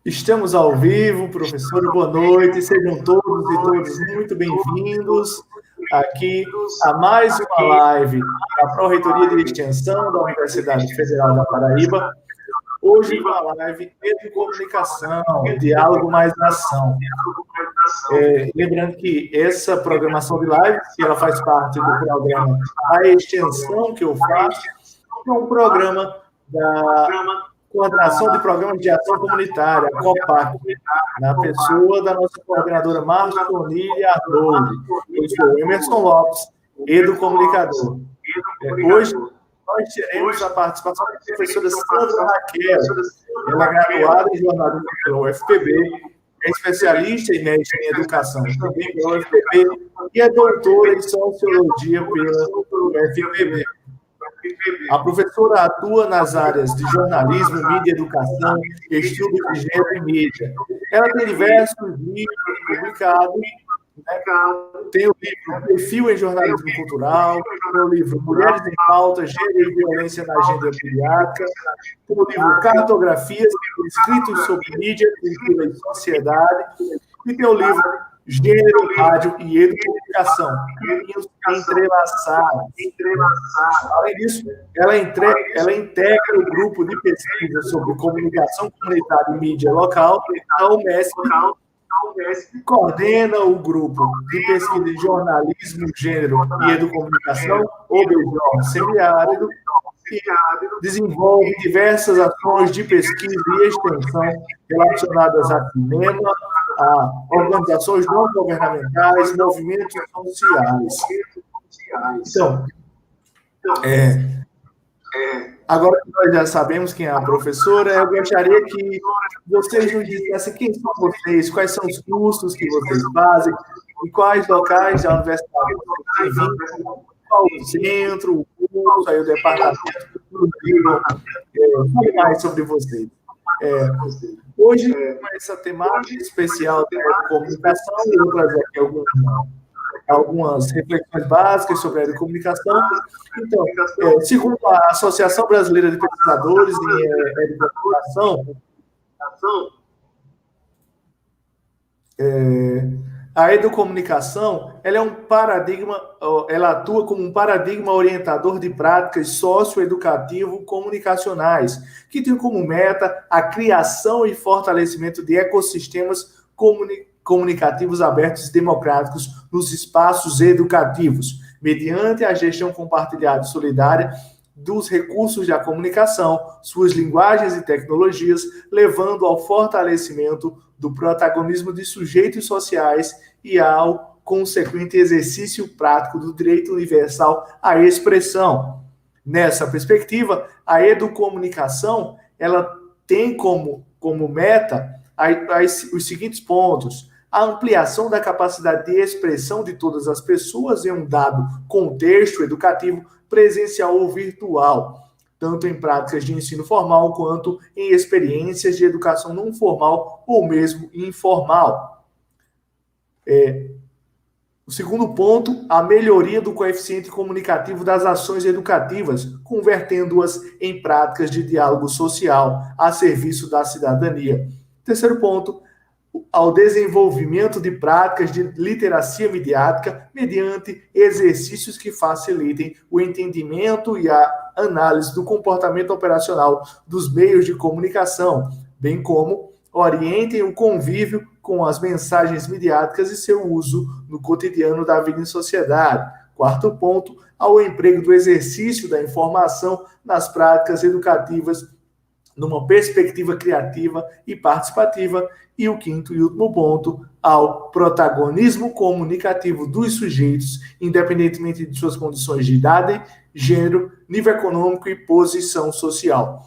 Estamos ao vivo, professor, boa noite, sejam todos e todas muito bem-vindos aqui a mais uma live da Pró-Reitoria de Extensão da Universidade Federal da Paraíba. Hoje com a live Educomunicação, Diálogo mais Ação. Lembrando que essa programação de live, que ela faz parte do programa A Extensão que eu faço, é um programa da Coordenação de Programas de Ação Comunitária, a COPAC, na pessoa da nossa coordenadora Marconile Arnoldi. Eu sou Emerson Lopes, educomunicador. Hoje, nós teremos a participação da professora Sandra Raquel. Ela é graduada em jornalismo pela UFPB, é especialista em mestre em educação também pela UFPB e é doutora em sociologia pela UFPB. A professora atua nas áreas de jornalismo, mídia, educação, estudo de gênero e mídia. Ela tem diversos livros publicados, né? Tem o livro Perfil em Jornalismo Cultural, tem o livro Mulheres em Pauta, Gênero e Violência na Agenda Pediátrica, tem o livro Cartografias, escritos sobre mídia, cultura e sociedade, e tem o livro Gênero, Rádio e Educomunicação, caminhos entrelaçados. Além disso, ela integra o grupo de pesquisa sobre comunicação comunitária e mídia local da UMESP, coordena o grupo de pesquisa em jornalismo, gênero e educomunicação, o BJOR Semiárido, e desenvolve diversas ações de pesquisa e extensão relacionadas a cinema, a organizações não governamentais, movimentos sociais. Então, agora que nós já sabemos quem é a professora, eu gostaria que vocês nos dissessem quem são vocês, quais são os cursos que vocês fazem, e quais locais da universidade vocês têm vindo, qual o centro, o curso, aí o departamento, fale mais sobre vocês. Hoje, com essa temática especial da comunicação, eu vou trazer aqui algumas reflexões básicas sobre a educomunicação. Então, segundo a Associação Brasileira de Pesquisadores em Educomunicação, a educomunicação, ela é um paradigma, ela atua como um paradigma orientador de práticas socioeducativo comunicacionais, que tem como meta a criação e fortalecimento de ecossistemas comunicativos abertos e democráticos nos espaços educativos, mediante a gestão compartilhada e solidária dos recursos da comunicação, suas linguagens e tecnologias, levando ao fortalecimento do protagonismo de sujeitos sociais e ao consequente exercício prático do direito universal à expressão. Nessa perspectiva, a educomunicação, ela tem como meta os seguintes pontos: a ampliação da capacidade de expressão de todas as pessoas em um dado contexto educativo, presencial ou virtual, tanto em práticas de ensino formal quanto em experiências de educação não formal ou mesmo informal. O segundo ponto, a melhoria do coeficiente comunicativo das ações educativas, convertendo-as em práticas de diálogo social a serviço da cidadania. Terceiro ponto, ao desenvolvimento de práticas de literacia midiática mediante exercícios que facilitem o entendimento e a análise do comportamento operacional dos meios de comunicação, bem como orientem o convívio com as mensagens midiáticas e seu uso no cotidiano da vida em sociedade. Quarto ponto, ao emprego do exercício da informação nas práticas educativas numa perspectiva criativa e participativa. E o quinto e último ponto, ao protagonismo comunicativo dos sujeitos, independentemente de suas condições de idade, gênero, nível econômico e posição social.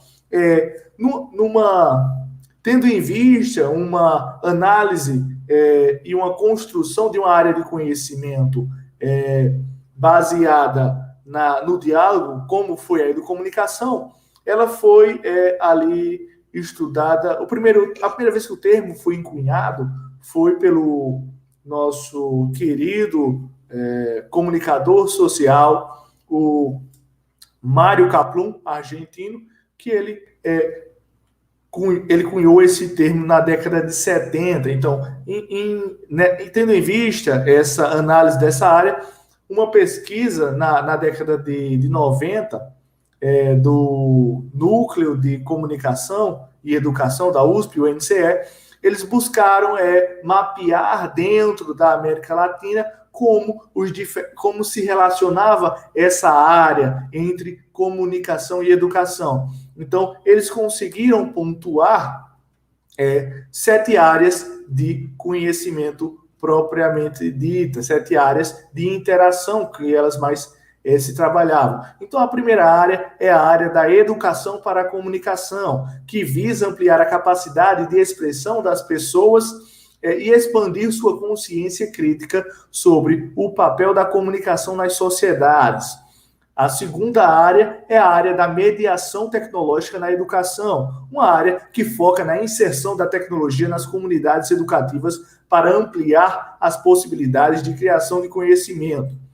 Tendo em vista uma análise e uma construção de uma área de conhecimento baseada no diálogo, como foi a educomunicação, ela foi ali estudada. A primeira vez que o termo foi encunhado foi pelo nosso querido comunicador social, o Mário Kaplun, argentino, que ele ele cunhou esse termo na década de 70. Então, tendo em vista essa análise dessa área, uma pesquisa na década de 90, do Núcleo de Comunicação e Educação da USP, o NCE, eles buscaram mapear dentro da América Latina como se relacionava essa área entre comunicação e educação. Então, eles conseguiram pontuar 7 áreas de conhecimento propriamente dita, 7 áreas de interação que elas mais se trabalhavam. Então, a primeira área é a área da educação para a comunicação, que visa ampliar a capacidade de expressão das pessoas e expandir sua consciência crítica sobre o papel da comunicação nas sociedades. A segunda área é a área da mediação tecnológica na educação, uma área que foca na inserção da tecnologia nas comunidades educativas para ampliar as possibilidades de criação de conhecimento.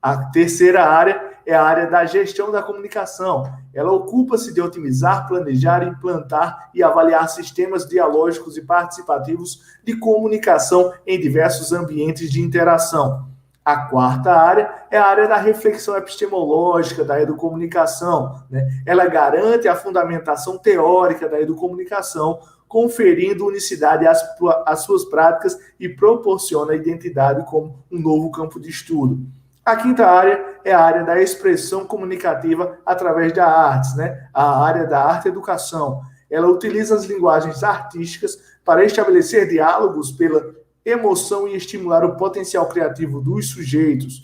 A terceira área é a área da gestão da comunicação. Ela ocupa-se de otimizar, planejar, implantar e avaliar sistemas dialógicos e participativos de comunicação em diversos ambientes de interação. A quarta área é a área da reflexão epistemológica da educomunicação, né? Ela garante a fundamentação teórica da educomunicação, conferindo unicidade às suas práticas e proporciona a identidade como um novo campo de estudo. A quinta área é a área da expressão comunicativa através da artes, né? A área da arte-educação. Ela utiliza as linguagens artísticas para estabelecer diálogos pela emoção e estimular o potencial criativo dos sujeitos.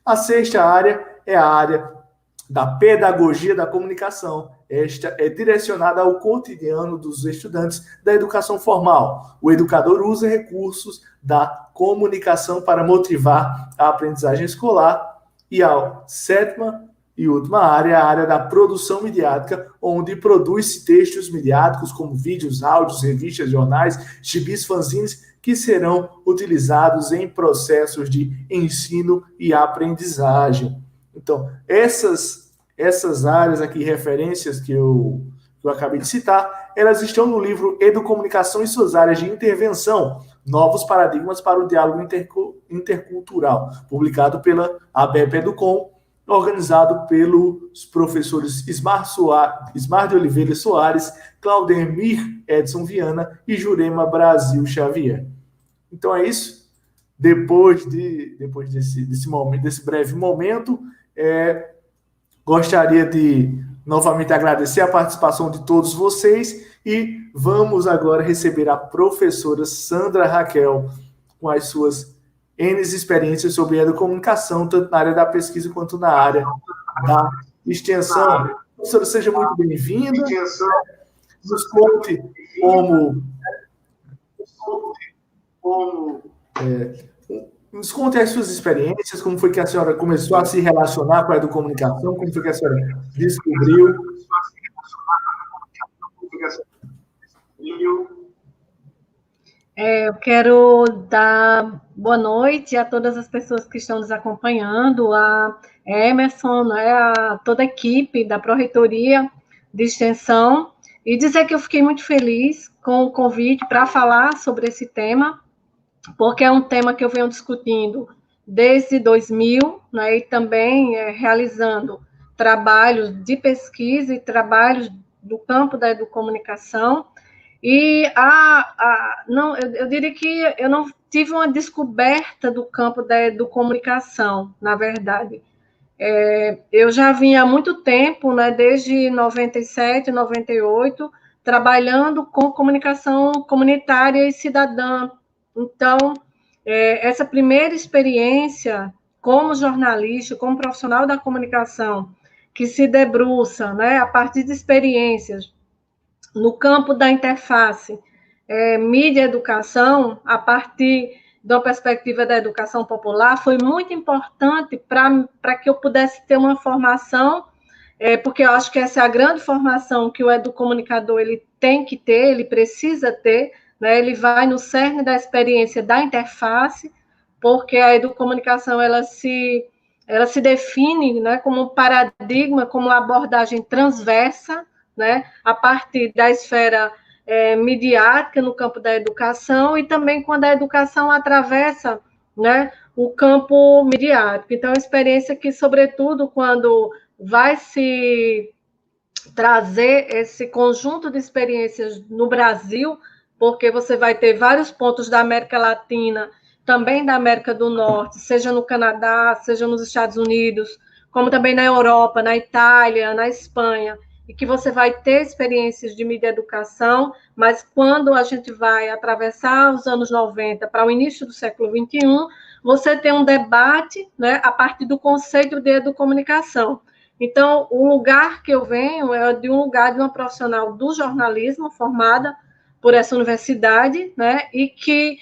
A sexta área é a área da pedagogia da comunicação. Esta é direcionada ao cotidiano dos estudantes da educação formal. O educador usa recursos da comunicação para motivar a aprendizagem escolar. E a sétima e última área é a área da produção midiática, onde produz-se textos midiáticos como vídeos, áudios, revistas, jornais, gibis, fanzines, que serão utilizados em processos de ensino e aprendizagem. Então, essas áreas aqui, referências que eu acabei de citar, elas estão no livro Educomunicação e suas áreas de intervenção, Novos Paradigmas para o Diálogo Intercultural, publicado pela ABEP Educom, organizado pelos professores Ismar de Oliveira Soares, Claudemir Edson Viana e Jurema Brasil Xavier. Então é isso. Depois desse breve momento, gostaria de novamente agradecer a participação de todos vocês e vamos agora receber a professora Sandra Raquel com as suas N experiências sobre educomunicação, tanto na área da pesquisa quanto na área da extensão. Professora, seja muito bem-vinda. Nos conte nos conte as suas experiências, como foi que a senhora começou a se relacionar com a educomunicação, como foi que a senhora descobriu. Eu quero dar boa noite a todas as pessoas que estão nos acompanhando, a Emerson, né, a toda a equipe da Pró-Reitoria de Extensão, e dizer que eu fiquei muito feliz com o convite para falar sobre esse tema, porque é um tema que eu venho discutindo desde 2000, né, e também realizando trabalhos de pesquisa e trabalhos do campo da educomunicação. E eu diria que eu não tive uma descoberta do campo da educomunicação, na verdade. Eu já vinha há muito tempo, né, desde 97, 98, trabalhando com comunicação comunitária e cidadã. Então, essa primeira experiência como jornalista, como profissional da comunicação, que se debruça, né, a partir de experiências no campo da interface mídia-educação, a partir da perspectiva da educação popular, foi muito importante para que eu pudesse ter uma formação, porque eu acho que essa é a grande formação que o educomunicador ele tem que ter, ele precisa ter, né? Ele vai no cerne da experiência da interface, porque a educomunicação ela se define, né, como um paradigma, como uma abordagem transversa, né, a partir da esfera midiática no campo da educação e também quando a educação atravessa, né, o campo midiático. Então, é uma experiência que, sobretudo, quando vai se trazer esse conjunto de experiências no Brasil, porque você vai ter vários pontos da América Latina, também da América do Norte, seja no Canadá, seja nos Estados Unidos, como também na Europa, na Itália, na Espanha, e que você vai ter experiências de mídia educação, mas quando a gente vai atravessar os anos 90 para o início do século XXI, você tem um debate, né, a partir do conceito de educomunicação. Então, o lugar que eu venho é de um lugar de uma profissional do jornalismo formada por essa universidade, né, e que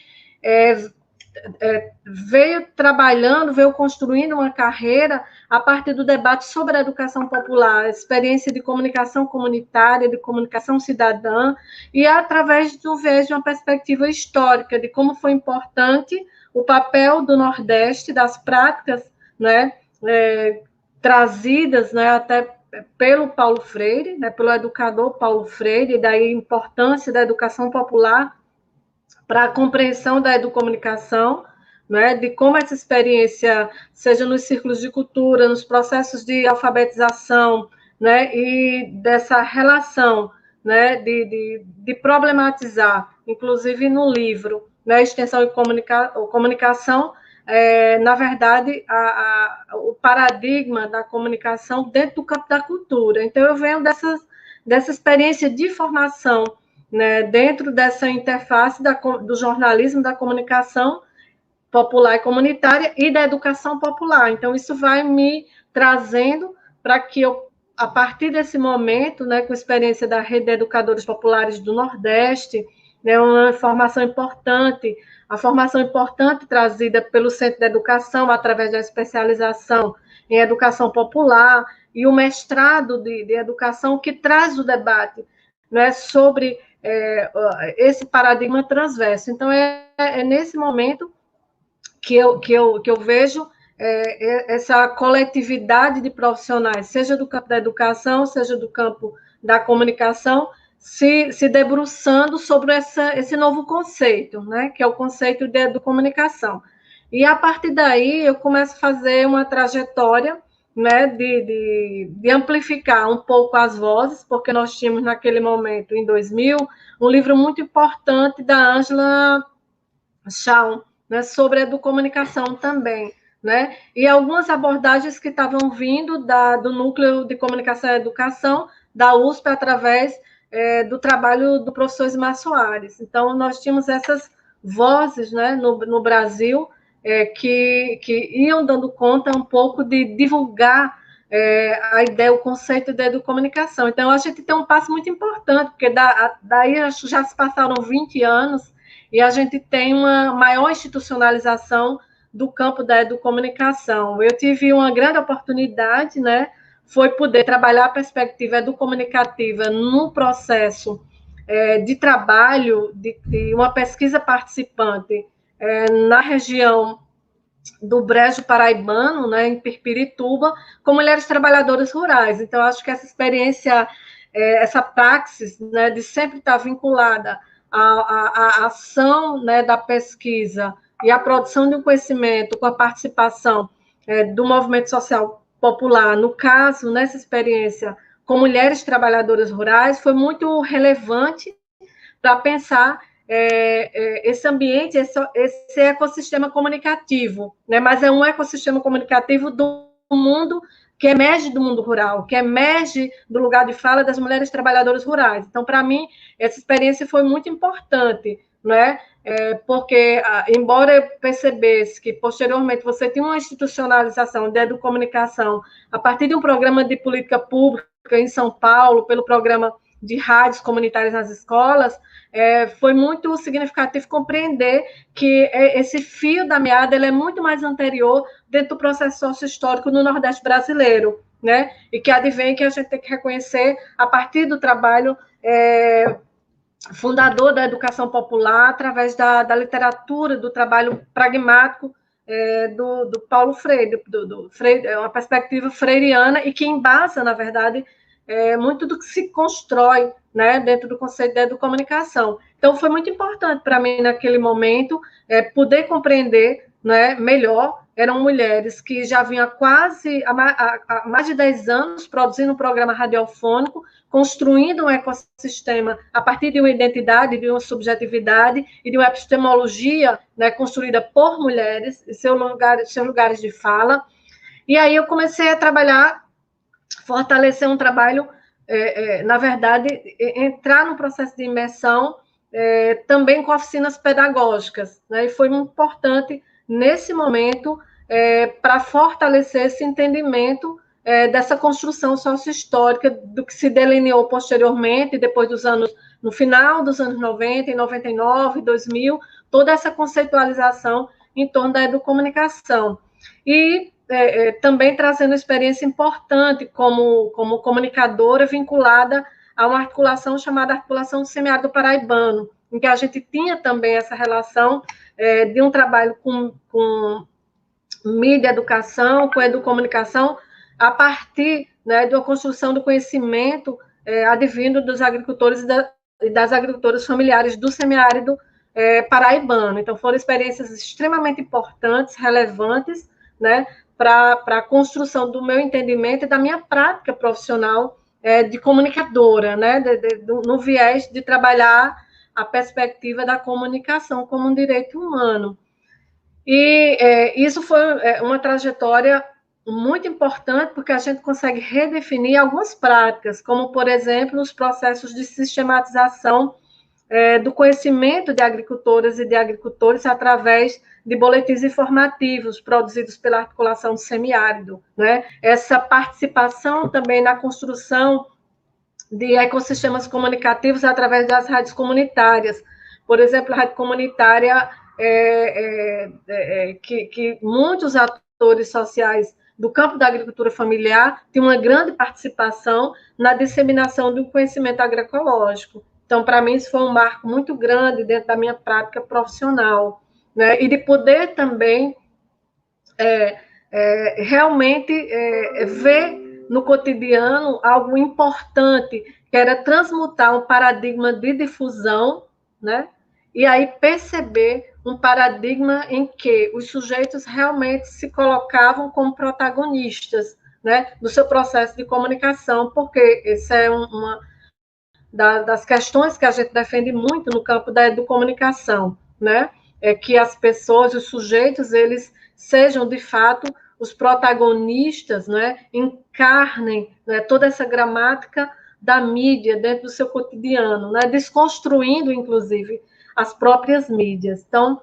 veio trabalhando, veio construindo uma carreira a partir do debate sobre a educação popular, a experiência de comunicação comunitária, de comunicação cidadã, e através do viés de uma perspectiva histórica, de como foi importante o papel do Nordeste, das práticas, né, trazidas, né, até pelo Paulo Freire, né, pelo educador Paulo Freire, e daí a importância da educação popular para a compreensão da educomunicação, né, de como essa experiência, seja nos círculos de cultura, nos processos de alfabetização, né, e dessa relação, né, de problematizar, inclusive no livro, né, extensão e comunicação, na verdade, o paradigma da comunicação dentro do campo da cultura. Então, eu venho dessa experiência de formação, né, dentro dessa interface do jornalismo, da comunicação popular e comunitária e da educação popular. Então, isso vai me trazendo para que eu, a partir desse momento, né, com a experiência da Rede de Educadores Populares do Nordeste, né, uma formação importante, a formação importante trazida pelo Centro de Educação, através da especialização em educação popular, e o mestrado de educação, que traz o debate, né, sobre esse paradigma transverso. Então, é nesse momento que eu vejo essa coletividade de profissionais, seja do campo da educação, seja do campo da comunicação, se debruçando sobre esse novo conceito, né, que é o conceito de educomunicação. E, a partir daí, eu começo a fazer uma trajetória, né, de amplificar um pouco as vozes, porque nós tínhamos, naquele momento, em 2000, um livro muito importante da Angela Shawn, né, sobre a educomunicação também, né, e algumas abordagens que estavam vindo do Núcleo de Comunicação e Educação, da USP, através do trabalho do professor Ismar Soares. Então, nós tínhamos essas vozes, né, no Brasil, que iam dando conta um pouco de divulgar a ideia, o conceito da educomunicação. Então, a gente tem um passo muito importante, porque daí já se passaram 20 anos, e a gente tem uma maior institucionalização do campo da educomunicação. Eu tive uma grande oportunidade, né, foi poder trabalhar a perspectiva educomunicativa no processo de trabalho de uma pesquisa participante na região do Brejo Paraibano, né, em Pirpirituba, com mulheres trabalhadoras rurais. Então, acho que essa experiência, essa praxis, né, de sempre estar vinculada à ação, né, da pesquisa e à produção de um conhecimento com a participação do movimento social popular, no caso, nessa experiência com mulheres trabalhadoras rurais, foi muito relevante para pensar esse ambiente, esse ecossistema comunicativo, né? Mas é um ecossistema comunicativo do mundo que emerge do mundo rural, que emerge do lugar de fala das mulheres trabalhadoras rurais. Então, para mim, essa experiência foi muito importante, né? Porque, embora eu percebesse que, posteriormente, você tinha uma institucionalização da educomunicação a partir de um programa de política pública em São Paulo, pelo programa de rádios comunitárias nas escolas, foi muito significativo compreender que esse fio da meada ele é muito mais anterior dentro do processo sociohistórico no Nordeste brasileiro, né? E que advém que a gente tem que reconhecer a partir do trabalho fundador da educação popular, através da literatura, do trabalho pragmático do Paulo Freire, Freire, uma perspectiva freiriana, e que embasa, na verdade, muito do que se constrói, né, dentro do conceito da educomunicação. Então, foi muito importante para mim, naquele momento, poder compreender, né, melhor. Eram mulheres que já vinham há mais de 10 anos produzindo um programa radiofônico, construindo um ecossistema a partir de uma identidade, de uma subjetividade e de uma epistemologia, né, construída por mulheres, em seus lugares de fala. E aí eu comecei a trabalhar, fortalecer um trabalho, na verdade, entrar no processo de imersão, também com oficinas pedagógicas, né? E foi importante, nesse momento, para fortalecer esse entendimento dessa construção sócio-histórica do que se delineou posteriormente, depois no final dos anos 90, em 99, 2000, toda essa conceitualização em torno da educomunicação. E também trazendo experiência importante como comunicadora vinculada a uma articulação chamada Articulação do Semiárido Paraibano, em que a gente tinha também essa relação de um trabalho com mídia educação, com educomunicação, a partir, né, de uma construção do conhecimento advindo dos agricultores e das agricultoras familiares do semiárido paraibano. Então, foram experiências extremamente importantes, relevantes, né, para a construção do meu entendimento e da minha prática profissional de comunicadora, né, no viés de trabalhar a perspectiva da comunicação como um direito humano. E isso foi uma trajetória muito importante, porque a gente consegue redefinir algumas práticas, como, por exemplo, os processos de sistematização do conhecimento de agricultoras e de agricultores através de boletins informativos produzidos pela articulação do semiárido, né? Essa participação também na construção de ecossistemas comunicativos através das rádios comunitárias. Por exemplo, a rádio comunitária que muitos atores sociais do campo da agricultura familiar têm uma grande participação na disseminação do conhecimento agroecológico. Então, para mim, isso foi um marco muito grande dentro da minha prática profissional, né? E de poder também realmente ver no cotidiano algo importante, que era transmutar um paradigma de difusão, né? E aí perceber um paradigma em que os sujeitos realmente se colocavam como protagonistas, né, do seu processo de comunicação, porque essa é uma das questões que a gente defende muito no campo da educomunicação, né? É que as pessoas, os sujeitos, eles sejam, de fato, os protagonistas, né? Encarnem, né, toda essa gramática da mídia dentro do seu cotidiano, né? Desconstruindo, inclusive, as próprias mídias. Então,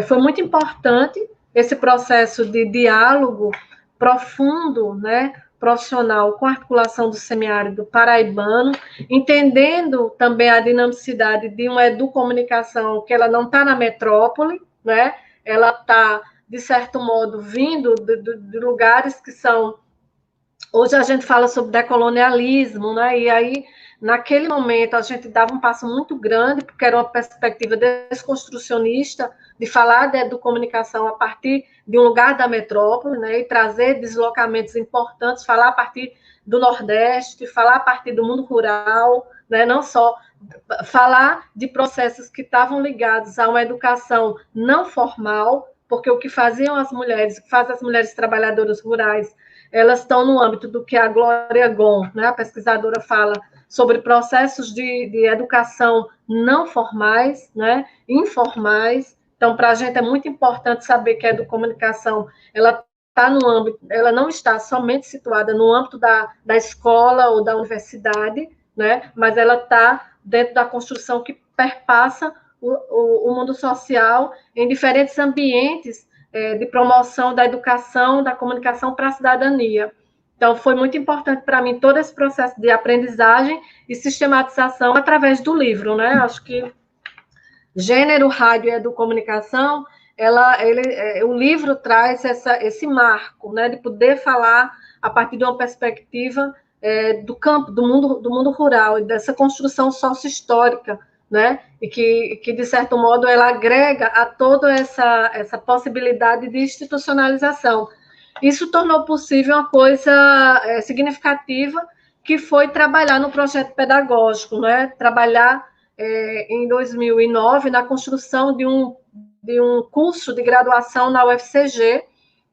foi muito importante esse processo de diálogo profundo, né, profissional com a articulação do semiárido paraibano, entendendo também a dinamicidade de uma educomunicação que ela não está na metrópole, né? Ela está, de certo modo, vindo de lugares que são... Hoje a gente fala sobre decolonialismo, né? E aí, naquele momento, a gente dava um passo muito grande, porque era uma perspectiva desconstrucionista, de falar da educomunicação a partir de um lugar da metrópole, né, e trazer deslocamentos importantes, falar a partir do Nordeste, falar a partir do mundo rural, né, não só falar de processos que estavam ligados a uma educação não formal, porque o que faziam as mulheres, o que fazem as mulheres trabalhadoras rurais, elas estão no âmbito do que a Glória Gon, né, a pesquisadora, fala sobre processos de educação não formais, né, informais. Então, para a gente é muito importante saber que a educomunicação, ela está no âmbito, ela não está somente situada no âmbito da escola ou da universidade, né? Mas ela está dentro da construção que perpassa o mundo social em diferentes ambientes de promoção da educação, da comunicação para a cidadania. Então, foi muito importante para mim todo esse processo de aprendizagem e sistematização através do livro, né? Acho que Gênero, Rádio e Educomunicação, o livro traz esse marco, né, de poder falar a partir de uma perspectiva do campo, do mundo rural, e dessa construção sócio-histórica, né, e que, de certo modo, ela agrega a toda essa possibilidade de institucionalização. Isso tornou possível uma coisa significativa, que foi trabalhar no projeto pedagógico, né? Trabalhar em 2009 na construção de um curso de graduação na UFCG,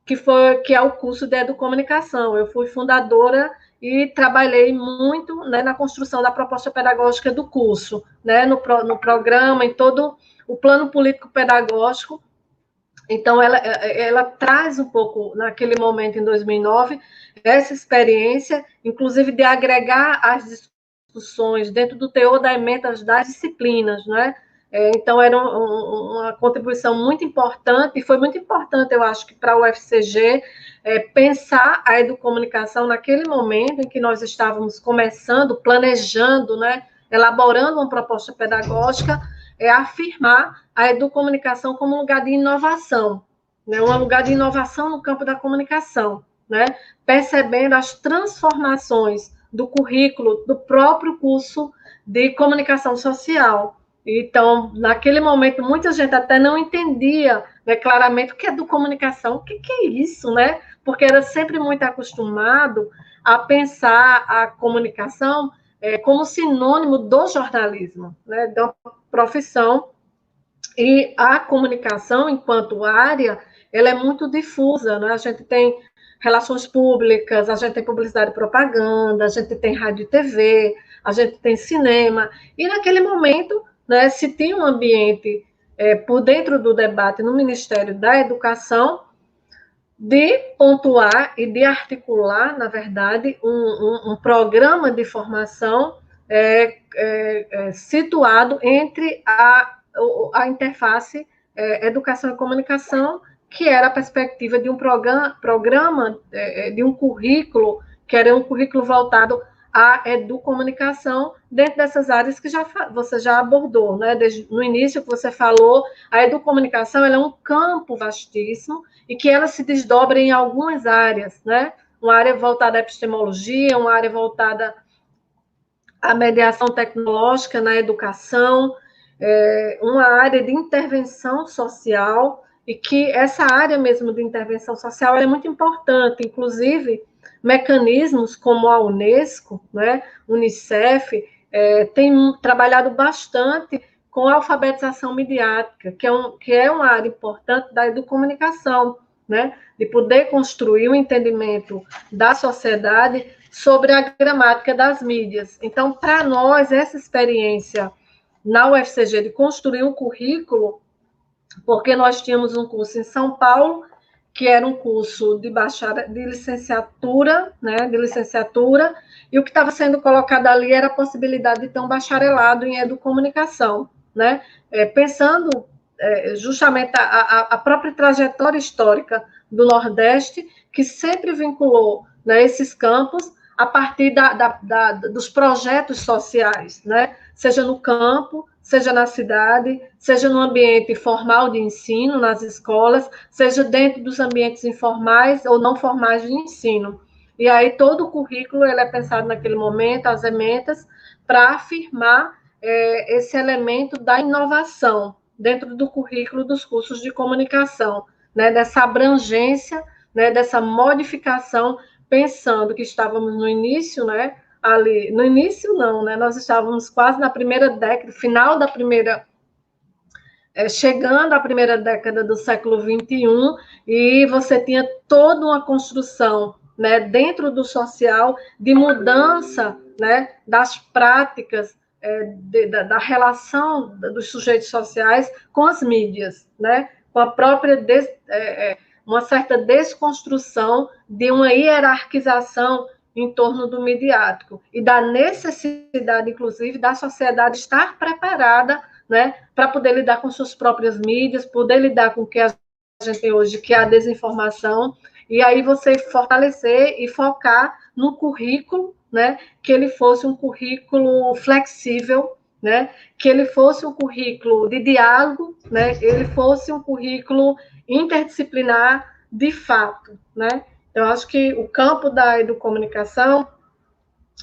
que é o curso de Educomunicação. Eu fui fundadora e trabalhei muito, né, na construção da proposta pedagógica do curso, né, no programa, em todo o plano político pedagógico. Então, ela traz um pouco, naquele momento, em 2009, essa experiência, inclusive de agregar as discussões dentro do teor da ementa das disciplinas, né? Então, era uma contribuição muito importante, e foi muito importante, eu acho, que para o UFCG pensar a educomunicação naquele momento em que nós estávamos começando, planejando, né? Elaborando uma proposta pedagógica, afirmar a educomunicação como um lugar de inovação, né? Um lugar de inovação no campo da comunicação, né? Percebendo as transformações do currículo do próprio curso de comunicação social. Então, naquele momento, muita gente até não entendia, né, claramente o que é educomunicação, o que é isso, né? Porque era sempre muito acostumado a pensar a comunicação como sinônimo do jornalismo, né, da profissão, e a comunicação, enquanto área, ela é muito difusa, né? A gente tem relações públicas, a gente tem publicidade e propaganda, a gente tem rádio e TV, a gente tem cinema, e naquele momento, né, se tinha um ambiente por dentro do debate no Ministério da Educação, de pontuar e de articular, na verdade, um programa de formação situado entre a interface educação e comunicação, que era a perspectiva de um programa de um currículo, que era um currículo voltado à educomunicação, dentro dessas áreas que você já abordou, né? Desde, no início que você falou, a educomunicação ela é um campo vastíssimo, e que ela se desdobra em algumas áreas, né? Uma área voltada à epistemologia, uma área voltada à mediação tecnológica na educação, uma área de intervenção social, e que essa área mesmo de intervenção social é muito importante, inclusive mecanismos como a Unesco, né, Unicef, tem trabalhado bastante com a alfabetização midiática, que é uma área importante da educomunicação, né, de poder construir um entendimento da sociedade sobre a gramática das mídias. Então, para nós, essa experiência na UFCG de construir um currículo, porque nós tínhamos um curso em São Paulo, que era um curso de licenciatura, né, de licenciatura, e o que estava sendo colocado ali era a possibilidade de ter um bacharelado em educomunicação, né, pensando justamente a própria trajetória histórica do Nordeste, que sempre vinculou, né, esses campos a partir dos projetos sociais, né, seja no campo, seja na cidade, seja no ambiente formal de ensino, nas escolas, seja dentro dos ambientes informais ou não formais de ensino. E aí todo o currículo ele é pensado naquele momento, as ementas, para afirmar esse elemento da inovação dentro do currículo dos cursos de comunicação, né, dessa abrangência, né, dessa modificação, pensando que estávamos no início, né, ali, no início não, né? Nós estávamos quase na primeira década, final da primeira, chegando à primeira década do século XXI, e você tinha toda uma construção, né, dentro do social, de mudança, né, das práticas, da relação dos sujeitos sociais com as mídias, né, com a própria uma certa desconstrução de uma hierarquização em torno do midiático e da necessidade, inclusive, da sociedade estar preparada, né, para poder lidar com suas próprias mídias, poder lidar com o que a gente tem hoje, que é a desinformação, e aí você fortalecer e focar no currículo, né, que ele fosse um currículo flexível, né, que ele fosse um currículo de diálogo, né, ele fosse um currículo interdisciplinar de fato, né. Eu acho que o campo da educomunicação,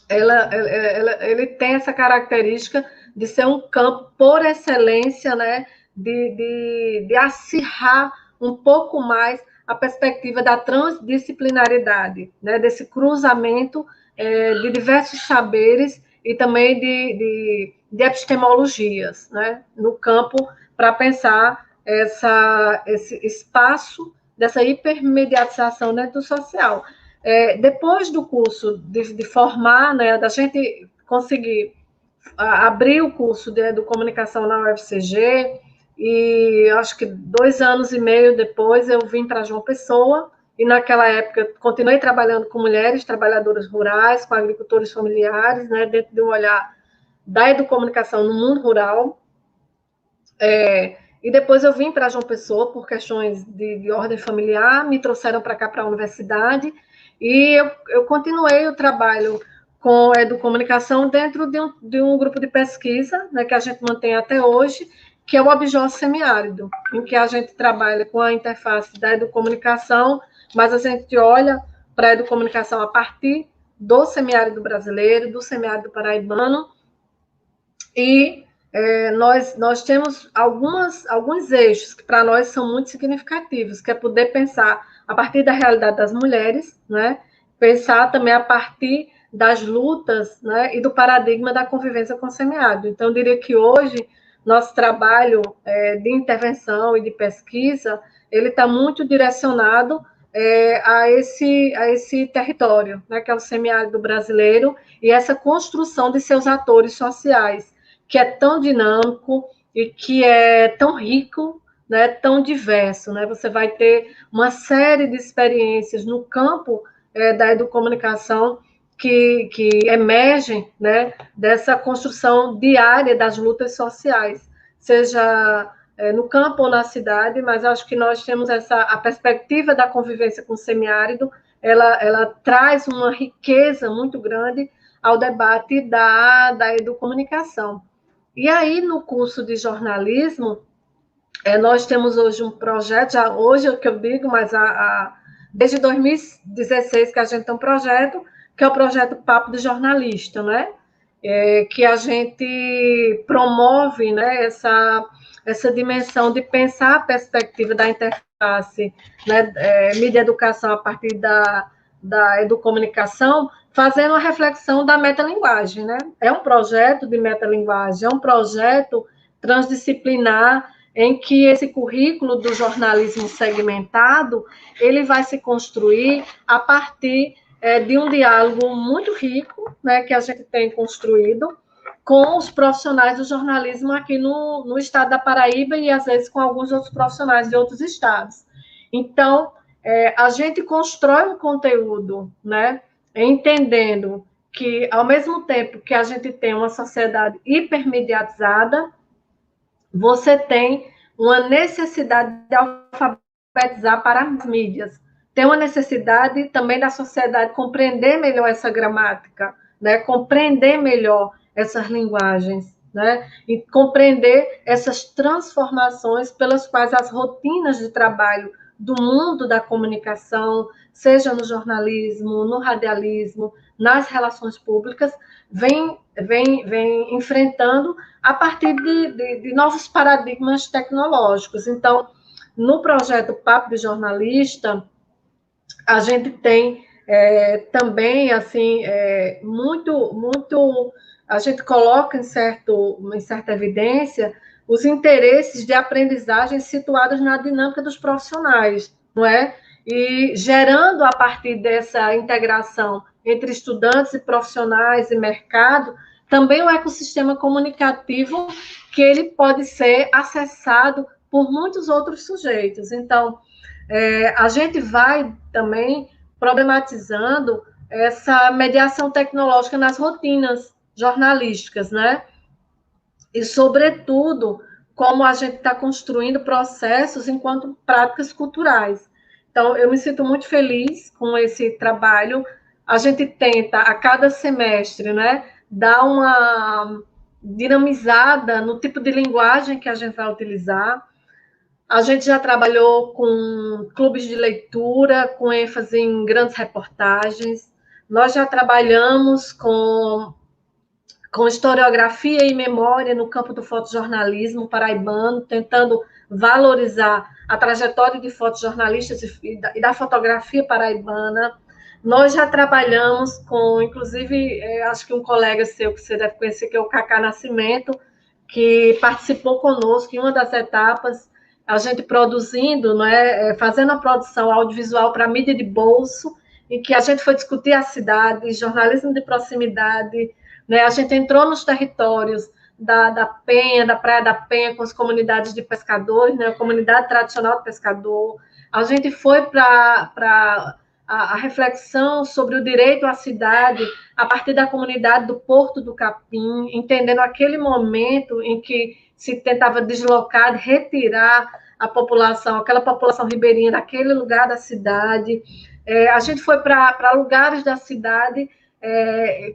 ele tem essa característica de ser um campo por excelência, né, de acirrar um pouco mais a perspectiva da transdisciplinaridade, né, desse cruzamento de diversos saberes e também de epistemologias, né, no campo, para pensar esse espaço dessa hipermediatização dentro do social. Depois do curso de formar, né, da gente conseguir abrir o curso de comunicação na UFCG, e acho que 2 anos e meio depois eu vim para João Pessoa, e naquela época continuei trabalhando com mulheres trabalhadoras rurais, com agricultores familiares, né, dentro de um olhar da educomunicação no mundo rural. E depois eu vim para João Pessoa por questões de ordem familiar, me trouxeram para cá, para a universidade, e eu continuei o trabalho com a educomunicação dentro de um grupo de pesquisa, né, que a gente mantém até hoje, que é o Objós Semiárido, em que a gente trabalha com a interface da educomunicação, mas a gente olha para a educomunicação a partir do semiárido brasileiro, do semiárido paraibano, e nós temos alguns eixos que para nós são muito significativos, que é poder pensar a partir da realidade das mulheres, né? Pensar também a partir das lutas, né? E do paradigma da convivência com o semiárido. Então, eu diria que hoje nosso trabalho de intervenção e de pesquisa, ele está muito direcionado a esse território, né? Que é o semiárido brasileiro, e essa construção de seus atores sociais, que é tão dinâmico e que é tão rico, né, tão diverso, né? Você vai ter uma série de experiências no campo da educomunicação que emergem, né, dessa construção diária das lutas sociais, seja no campo ou na cidade, mas acho que nós temos a perspectiva da convivência com o semiárido, ela traz uma riqueza muito grande ao debate da educomunicação. E aí, no curso de jornalismo, nós temos hoje um projeto, já hoje é o que eu digo, mas desde 2016 que a gente tem um projeto, que é o projeto Papo de Jornalista, né? Que a gente promove, né, essa dimensão de pensar a perspectiva da interface, né, mídia educação a partir da educomunicação, fazendo a reflexão da metalinguagem, né? É um projeto de metalinguagem, é um projeto transdisciplinar em que esse currículo do jornalismo segmentado, ele vai se construir a partir de um diálogo muito rico, né, que a gente tem construído com os profissionais do jornalismo aqui no estado da Paraíba e, às vezes, com alguns outros profissionais de outros estados. Então, a gente constrói um conteúdo, né, entendendo que, ao mesmo tempo que a gente tem uma sociedade hipermediatizada, você tem uma necessidade de alfabetizar para as mídias. Tem uma necessidade também da sociedade compreender melhor essa gramática, né? Compreender melhor essas linguagens, né? E compreender essas transformações pelas quais as rotinas de trabalho do mundo da comunicação, seja no jornalismo, no radialismo, nas relações públicas, vem enfrentando a partir de novos paradigmas tecnológicos. Então, no projeto Papo de Jornalista, a gente tem também, assim, muito, a gente coloca em certa evidência os interesses de aprendizagem situados na dinâmica dos profissionais, não é? E gerando, a partir dessa integração entre estudantes e profissionais e mercado, também um ecossistema comunicativo que ele pode ser acessado por muitos outros sujeitos. Então, a gente vai também problematizando essa mediação tecnológica nas rotinas jornalísticas, né? E, sobretudo, como a gente está construindo processos enquanto práticas culturais. Então, eu me sinto muito feliz com esse trabalho. A gente tenta, a cada semestre, né, dar uma dinamizada no tipo de linguagem que a gente vai utilizar. A gente já trabalhou com clubes de leitura, com ênfase em grandes reportagens. Nós já trabalhamos com historiografia e memória no campo do fotojornalismo paraibano, tentando valorizar a trajetória de fotojornalistas e da fotografia paraibana. Nós já trabalhamos com, inclusive, acho que um colega seu que você deve conhecer, que é o Cacá Nascimento, que participou conosco em uma das etapas, a gente produzindo, né, fazendo a produção audiovisual para mídia de bolso, em que a gente foi discutir a cidade, jornalismo de proximidade, né, a gente entrou nos territórios da Penha, da Praia da Penha, com as comunidades de pescadores, né, a comunidade tradicional de pescador, a gente foi para a reflexão sobre o direito à cidade a partir da comunidade do Porto do Capim, entendendo aquele momento em que se tentava deslocar, retirar a população, aquela população ribeirinha daquele lugar da cidade. A gente foi para lugares da cidade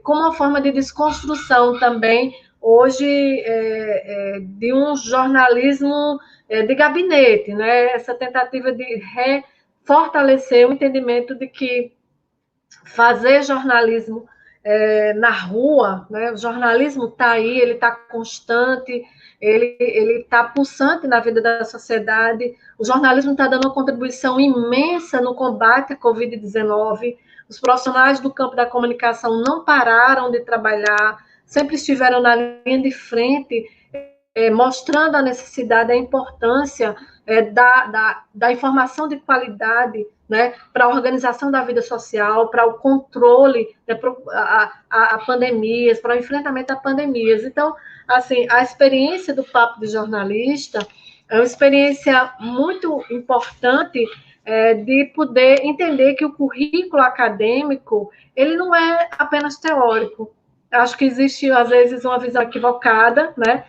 como uma forma de desconstrução também, hoje, de um jornalismo de gabinete, né? Essa tentativa de fortalecer o entendimento de que fazer jornalismo na rua, né? O jornalismo está aí, ele está constante, ele está pulsante na vida da sociedade. O jornalismo está dando uma contribuição imensa no combate à Covid-19. Os profissionais do campo da comunicação não pararam de trabalhar, sempre estiveram na linha de frente, mostrando a necessidade, a importância da informação de qualidade, né, para a organização da vida social, para o controle, né, a pandemias, para o enfrentamento a pandemias. Então, assim, a experiência do Papo de Jornalista é uma experiência muito importante de poder entender que o currículo acadêmico, ele não é apenas teórico. Acho que existe, às vezes, uma visão equivocada, né,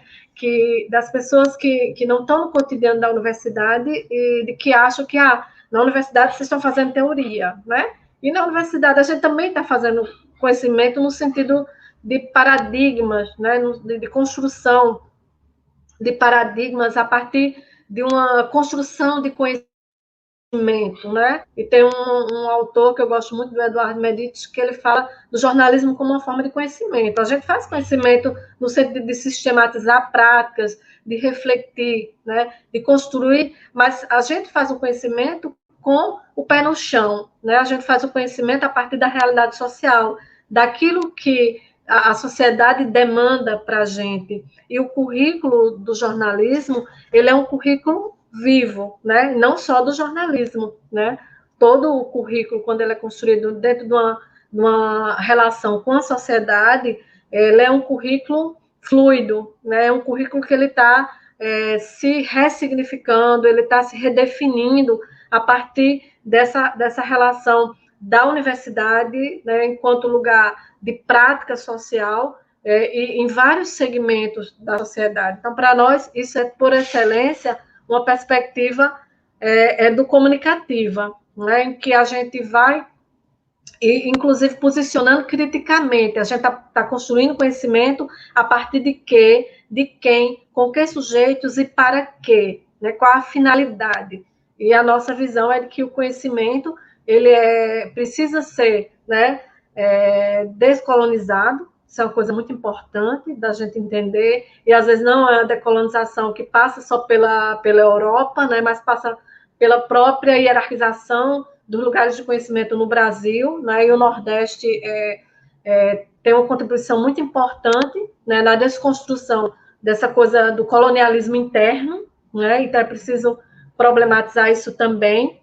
das pessoas que não estão no cotidiano da universidade e de que acham que na universidade vocês estão fazendo teoria, né? E na universidade a gente também está fazendo conhecimento no sentido de paradigmas, né? De construção de paradigmas a partir de uma construção de conhecimento, né? E tem um autor que eu gosto muito, do Eduardo Medici, que ele fala do jornalismo como uma forma de conhecimento. A gente faz conhecimento no sentido de sistematizar práticas, de refletir, né? De construir, mas a gente faz o conhecimento com o pé no chão, né? A gente faz o conhecimento a partir da realidade social, daquilo que a sociedade demanda para a gente. E o currículo do jornalismo, ele é um currículo vivo, né? Não só do jornalismo, né? Todo o currículo, quando ele é construído dentro de uma relação com a sociedade, ele é um currículo fluido, né? É um currículo que ele está se ressignificando, ele está se redefinindo a partir dessa relação da universidade, né, enquanto lugar de prática social, e em vários segmentos da sociedade. Então, para nós, isso é, por excelência, uma perspectiva educomunicativa, né, em que a gente vai, e, inclusive, posicionando criticamente. A gente está construindo conhecimento a partir de quê, de quem, com que sujeitos e para quê, né, qual a finalidade. E a nossa visão é de que o conhecimento ele precisa ser, né, descolonizado. Isso é uma coisa muito importante da gente entender, e às vezes não é a decolonização que passa só pela Europa, né, mas passa pela própria hierarquização dos lugares de conhecimento no Brasil, né, e o Nordeste tem uma contribuição muito importante, né, na desconstrução dessa coisa do colonialismo interno, né, então é preciso problematizar isso também,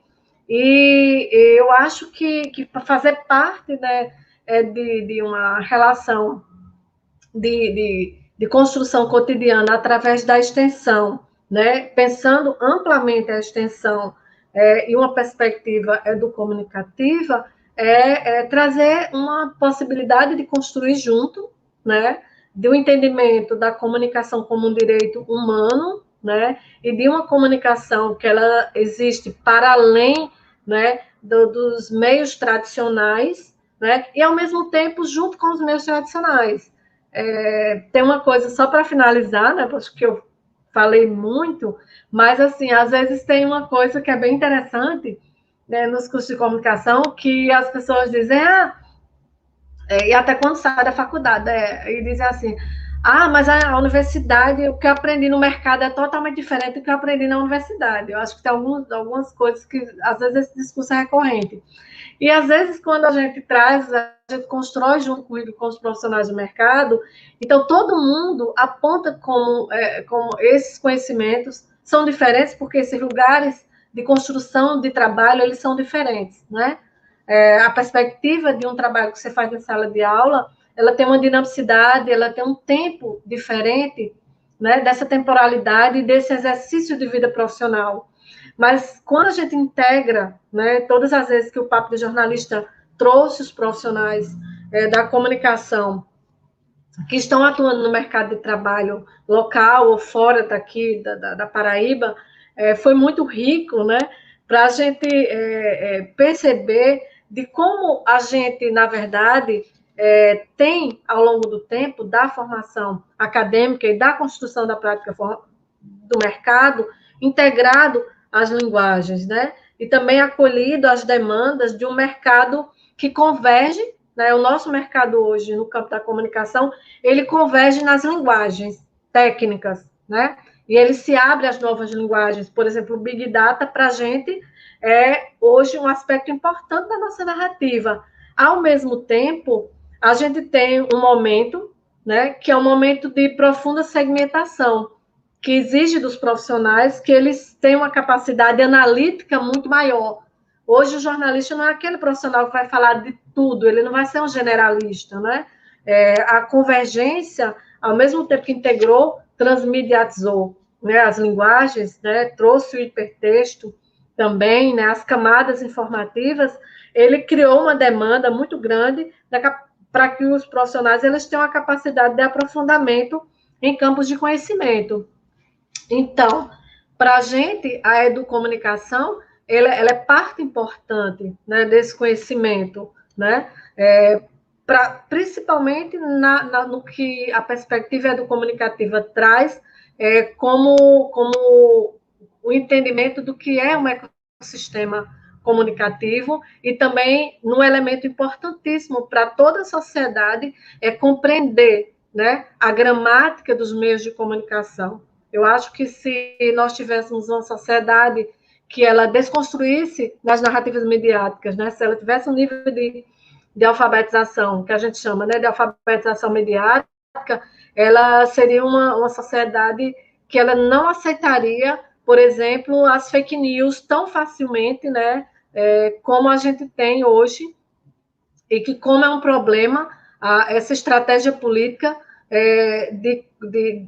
e eu acho que para fazer parte, né, de uma relação de construção cotidiana através da extensão, né, pensando amplamente a extensão e uma perspectiva educomunicativa, trazer uma possibilidade de construir junto, né, de um entendimento da comunicação como um direito humano, né, e de uma comunicação que ela existe para além, né, dos meios tradicionais, né, e ao mesmo tempo junto com os meios tradicionais. Tem uma coisa só para finalizar, né, acho que eu falei muito, mas assim, às vezes tem uma coisa que é bem interessante, né, nos cursos de comunicação, que as pessoas dizem, e até quando sai da faculdade, e dizem assim, mas a universidade, o que eu aprendi no mercado é totalmente diferente do que eu aprendi na universidade. Eu acho que tem algumas coisas que, às vezes, esse discurso é recorrente. E, às vezes, quando a gente traz, a gente constrói junto com os profissionais do mercado, então todo mundo aponta como esses conhecimentos são diferentes, porque esses lugares de construção de trabalho, eles são diferentes, né? A perspectiva de um trabalho que você faz em sala de aula, ela tem uma dinamicidade, ela tem um tempo diferente, né, dessa temporalidade, desse exercício de vida profissional. Mas quando a gente integra, né, todas as vezes que o Papo de Jornalista trouxe os profissionais da comunicação que estão atuando no mercado de trabalho local ou fora daqui da Paraíba, foi muito rico, né, para a gente perceber de como a gente, na verdade, tem, ao longo do tempo, da formação acadêmica e da construção da prática do mercado, integrado às linguagens, né? E também acolhido às demandas de um mercado que converge, né? O nosso mercado hoje, no campo da comunicação, ele converge nas linguagens técnicas, né? E ele se abre às novas linguagens. Por exemplo, o Big Data, para a gente, é hoje um aspecto importante da nossa narrativa. Ao mesmo tempo, a gente tem um momento, né, que é um momento de profunda segmentação, que exige dos profissionais que eles tenham uma capacidade analítica muito maior. Hoje, o jornalista não é aquele profissional que vai falar de tudo, ele não vai ser um generalista, né? A convergência, ao mesmo tempo que integrou, transmediatizou, né, as linguagens, né, trouxe o hipertexto também, né, as camadas informativas, ele criou uma demanda muito grande para que os profissionais eles tenham a capacidade de aprofundamento em campos de conhecimento. Então, para a gente, a educomunicação, ela é parte importante, né, desse conhecimento, né, principalmente no que a perspectiva educomunicativa traz, como o entendimento do que é um ecossistema comunicativo e também num elemento importantíssimo para toda a sociedade compreender, né, a gramática dos meios de comunicação. Eu acho que se nós tivéssemos uma sociedade que ela desconstruísse nas narrativas mediáticas, né, se ela tivesse um nível de alfabetização, que a gente chama, né, de alfabetização mediática, ela seria uma sociedade que ela não aceitaria, por exemplo, as fake news tão facilmente, né, como a gente tem hoje, e que como é um problema, essa estratégia política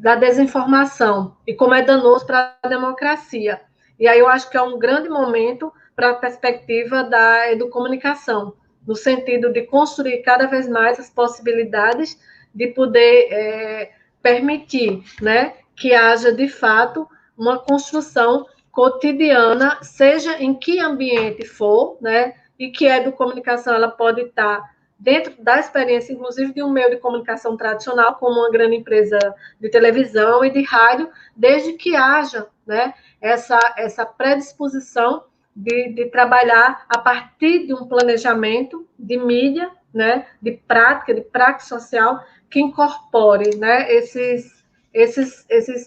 da desinformação, e como é danoso para a democracia. E aí eu acho que é um grande momento para a perspectiva da educomunicação, no sentido de construir cada vez mais as possibilidades de poder permitir, né, que haja, de fato, uma construção cotidiana, seja em que ambiente for, né, e que a educomunicação ela pode estar dentro da experiência, inclusive, de um meio de comunicação tradicional, como uma grande empresa de televisão e de rádio, desde que haja, né, essa predisposição de trabalhar a partir de um planejamento de mídia, né, de prática social, que incorpore, né, esses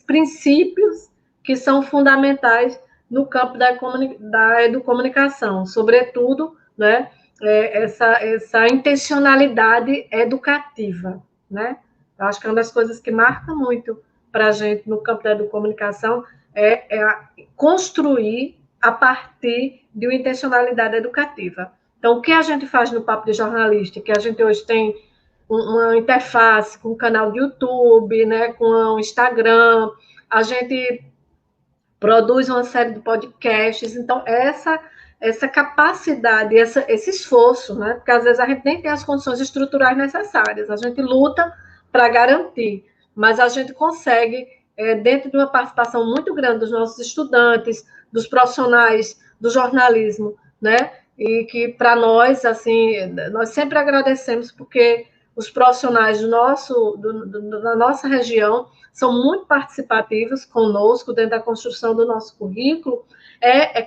princípios que são fundamentais no campo da educomunicação, sobretudo, né, essa intencionalidade educativa, né? Eu acho que é uma das coisas que marca muito para a gente no campo da educomunicação é construir a partir de uma intencionalidade educativa. Então, o que a gente faz no Papo de Jornalista, que a gente hoje tem uma interface com um canal de YouTube, né, com um Instagram, a gente produz uma série de podcasts, então essa capacidade, esse esforço, né? Porque às vezes a gente nem tem as condições estruturais necessárias, a gente luta para garantir, mas a gente consegue, dentro de uma participação muito grande dos nossos estudantes, dos profissionais do jornalismo, né? E que para nós, assim, nós sempre agradecemos porque os profissionais da nossa região são muito participativos conosco dentro da construção do nosso currículo,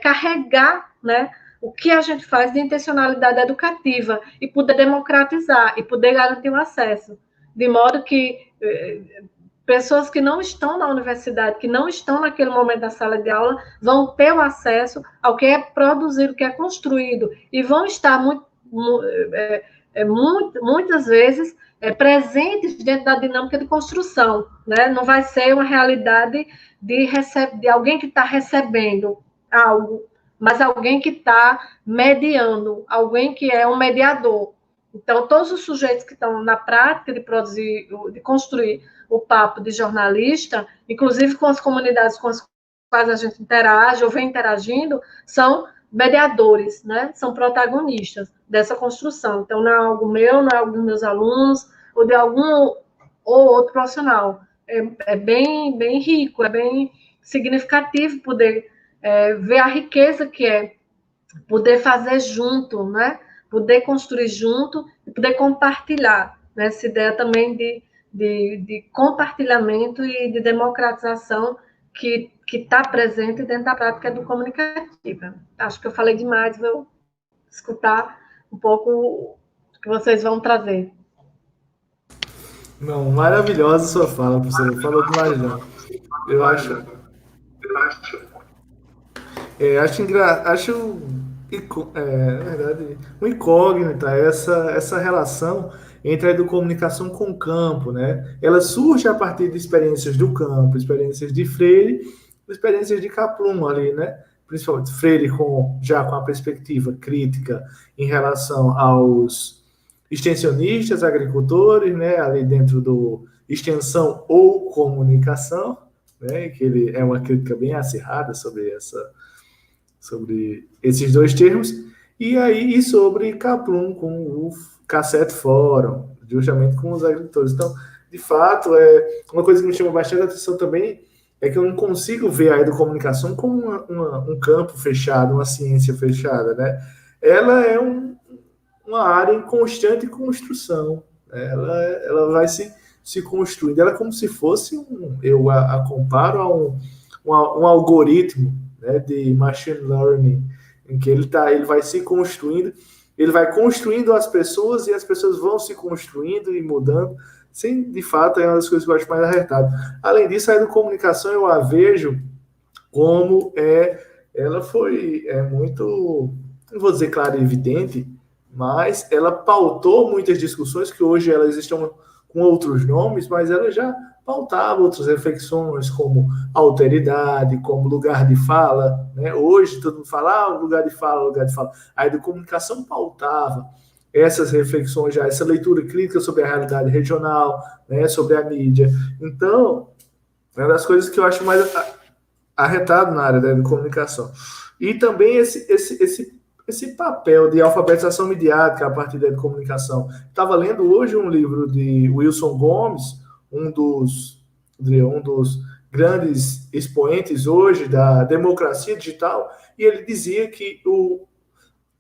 carregar, né, o que a gente faz de intencionalidade educativa e poder democratizar e poder garantir o acesso, de modo que pessoas que não estão na universidade, que não estão naquele momento da sala de aula, vão ter o acesso ao que é produzido, o que é construído, e vão estar muito muitas vezes presentes dentro da dinâmica de construção, né? Não vai ser uma realidade de alguém que está recebendo algo, mas alguém que está mediando, alguém que é um mediador. Então, todos os sujeitos que estão na prática de produzir, de construir o papo de jornalista, inclusive com as comunidades com as quais a gente interage ou vem interagindo, são mediadores, né? São protagonistas dessa construção. Então, não é algo meu, não é algo dos meus alunos, ou de algum ou outro profissional. É bem rico, é bem significativo poder ver a riqueza que é poder fazer junto, né? Poder construir junto e poder compartilhar, né? Essa ideia também de compartilhamento e de democratização que está presente dentro da prática educomunicativa. Acho que eu falei demais, vou escutar um pouco o que vocês vão trazer. Não, maravilhosa sua fala, professor. Falou demais, não. Eu acho. Acho na verdade, uma incógnita essa relação entre a educomunicação com o campo, né? Ela surge a partir de experiências do campo, experiências de Freire, experiências de Kaplum ali, né? Principalmente Freire já com a perspectiva crítica em relação aos extensionistas, agricultores, né? Ali dentro do extensão ou comunicação, né? Que ele é uma crítica bem acirrada sobre esses dois termos, e sobre Kaplum com o Cassette Forum, justamente com os agricultores. Então, de fato, uma coisa que me chama bastante atenção também é que eu não consigo ver a educomunicação como um campo fechado, uma ciência fechada, né? Ela é uma área em constante construção, né? Ela vai se construindo. Ela é como se fosse eu a comparo a um algoritmo, né, de machine learning, em que ele vai se construindo, ele vai construindo as pessoas e as pessoas vão se construindo e mudando. Sim, de fato, é uma das coisas que eu acho mais arretado. Além disso, a educomunicação eu a vejo como ela foi muito, não vou dizer clara e evidente, mas ela pautou muitas discussões que hoje elas estão com outros nomes, mas ela já pautava outras reflexões, como alteridade, como lugar de fala, né? Hoje todo mundo fala, lugar de fala, lugar de fala. A educomunicação pautava essas reflexões já, essa leitura crítica sobre a realidade regional, né? Sobre a mídia. Então, é uma das coisas que eu acho mais arretado na área da educomunicação. E também esse papel de alfabetização midiática a partir da educomunicação. Estava lendo hoje um livro de Wilson Gomes, um dos grandes expoentes hoje da democracia digital, e ele dizia que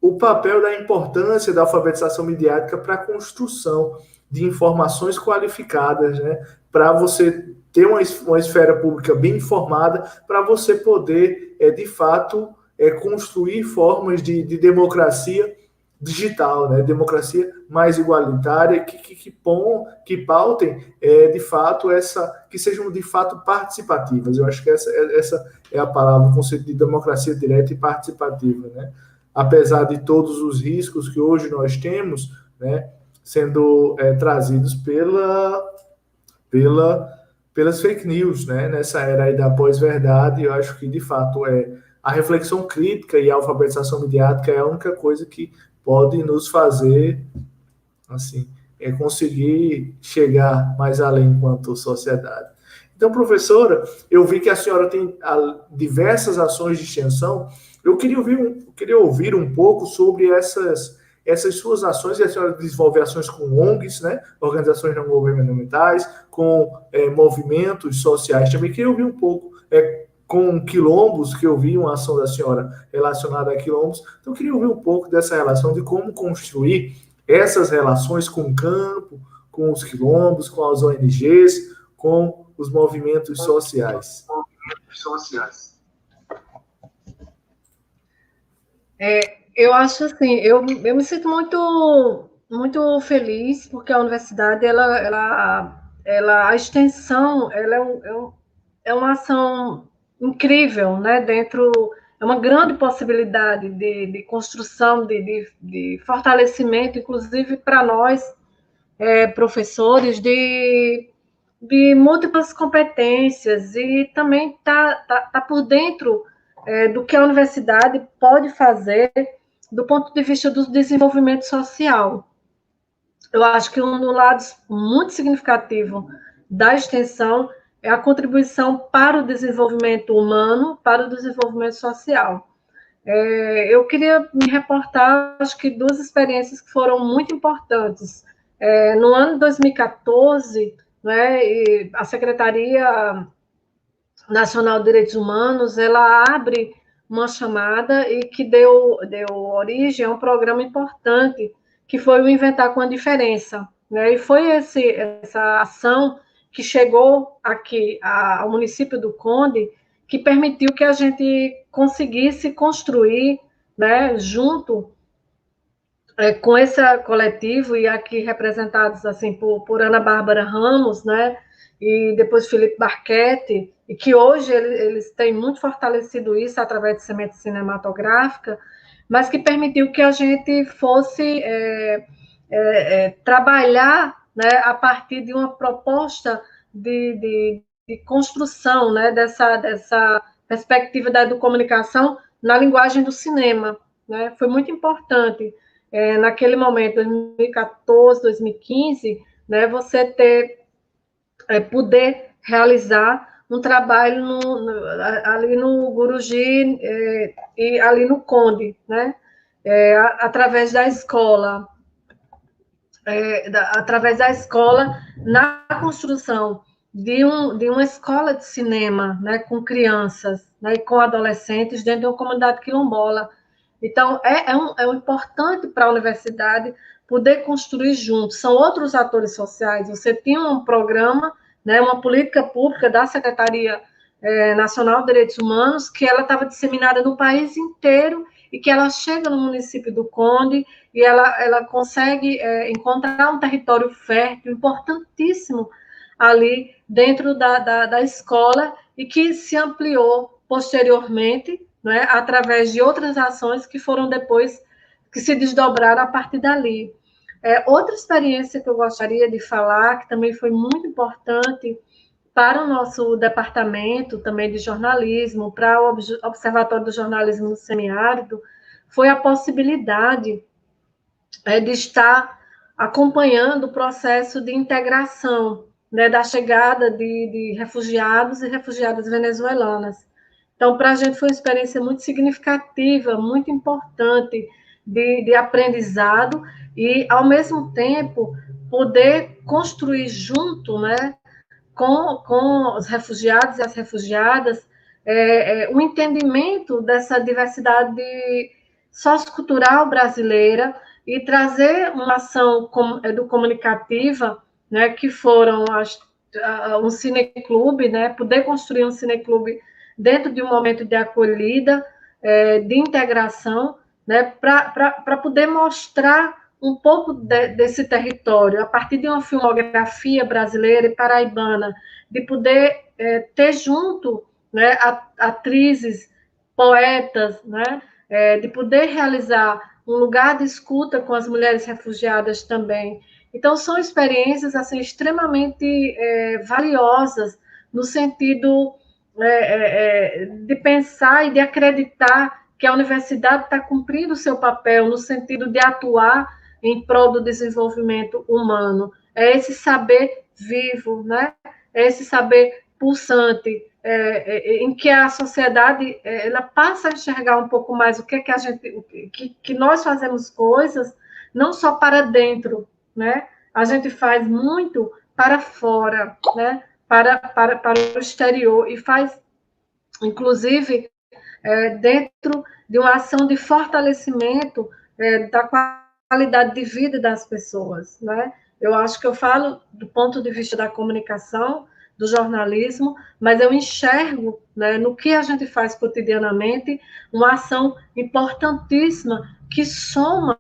o papel da importância da alfabetização midiática para a construção de informações qualificadas, né? Para você ter uma esfera pública bem informada, para você poder, de fato, construir formas de democracia digital, né? Democracia mais igualitária, que pautem, de fato, que sejam, de fato, participativas. Eu acho que essa é a palavra, o conceito de democracia direta e participativa, né? Apesar de todos os riscos que hoje nós temos, né, sendo trazidos pelas fake news, né? Nessa era aí da pós-verdade, eu acho que, de fato, a reflexão crítica e a alfabetização midiática é a única coisa que pode nos fazer, assim, conseguir chegar mais além enquanto sociedade. Então, professora, eu vi que a senhora tem diversas ações de extensão. Eu queria ouvir um pouco sobre essas suas ações, e a senhora desenvolve ações com ONGs, né, organizações não governamentais, com movimentos sociais. Também queria ouvir um pouco com quilombos, que eu vi uma ação da senhora relacionada a quilombos. Então, eu queria ouvir um pouco dessa relação, de como construir essas relações com o campo, com os quilombos, com as ONGs, com os movimentos sociais. Eu acho assim, eu me sinto muito feliz, porque a universidade, a extensão, ela é uma ação incrível, né, dentro é uma grande possibilidade de construção, de fortalecimento, inclusive para nós, professores, de múltiplas competências, e também tá por dentro do que a universidade pode fazer do ponto de vista do desenvolvimento social. Eu acho que um dos lados muito significativo da extensão é a contribuição para o desenvolvimento humano, para o desenvolvimento social. Eu queria me reportar, acho que, duas experiências que foram muito importantes. No ano de 2014, né, a Secretaria Nacional de Direitos Humanos, ela abre uma chamada e que deu origem a um programa importante, que foi o Inventar com a Diferença, né? E foi essa ação que chegou aqui ao município do Conde, que permitiu que a gente conseguisse construir, né, junto com esse coletivo, e aqui representados assim por Ana Bárbara Ramos, né, e depois Felipe Barquete, e que hoje eles têm muito fortalecido isso através de semente cinematográfica, mas que permitiu que a gente fosse trabalhar, né, a partir de uma proposta de construção, né, dessa perspectiva da educomunicação na linguagem do cinema, né? Foi muito importante, naquele momento, 2014, 2015, né, você poder realizar um trabalho ali no Guruji e ali no Conde, né, através da escola, na construção de uma escola de cinema, né, com crianças, né, e com adolescentes dentro de uma comunidade quilombola. Então, é importante para a universidade poder construir juntos. São outros atores sociais. Você tinha um programa, né, uma política pública da Secretaria Nacional de Direitos Humanos, que ela estava disseminada no país inteiro, e que ela chega no município do Conde e ela consegue encontrar um território fértil, importantíssimo, ali dentro da escola, e que se ampliou posteriormente, né, através de outras ações que foram depois, que se desdobraram a partir dali. Outra experiência que eu gostaria de falar, que também foi muito importante para o nosso departamento também de jornalismo, para o Observatório do Jornalismo no Semiárido, foi a possibilidade de estar acompanhando o processo de integração, né, da chegada de refugiados e refugiadas venezuelanas. Então, para a gente foi uma experiência muito significativa, muito importante de aprendizado, e, ao mesmo tempo, poder construir junto, né, com os refugiados e as refugiadas, o entendimento dessa diversidade sociocultural brasileira, e trazer uma ação educomunicativa, né, que foram um cineclube, né, poder construir um cineclube dentro de um momento de acolhida, de integração, né, para poder mostrar um pouco desse território, a partir de uma filmografia brasileira e paraibana, de poder ter junto, né, atrizes, poetas, né, de poder realizar um lugar de escuta com as mulheres refugiadas também. Então, são experiências assim, extremamente valiosas, no sentido de pensar e de acreditar que a universidade está cumprindo o seu papel, no sentido de atuar em prol do desenvolvimento humano. É esse saber vivo, né? É esse saber pulsante, em que a sociedade ela passa a enxergar um pouco mais o que é que a gente, que nós fazemos coisas não só para dentro, né? A gente faz muito para fora, né? Para o exterior, e faz, inclusive, dentro de uma ação de fortalecimento da qualidade de vida das pessoas, né? Eu acho que eu falo do ponto de vista da comunicação, do jornalismo, mas eu enxergo, né, no que a gente faz cotidianamente, uma ação importantíssima que soma,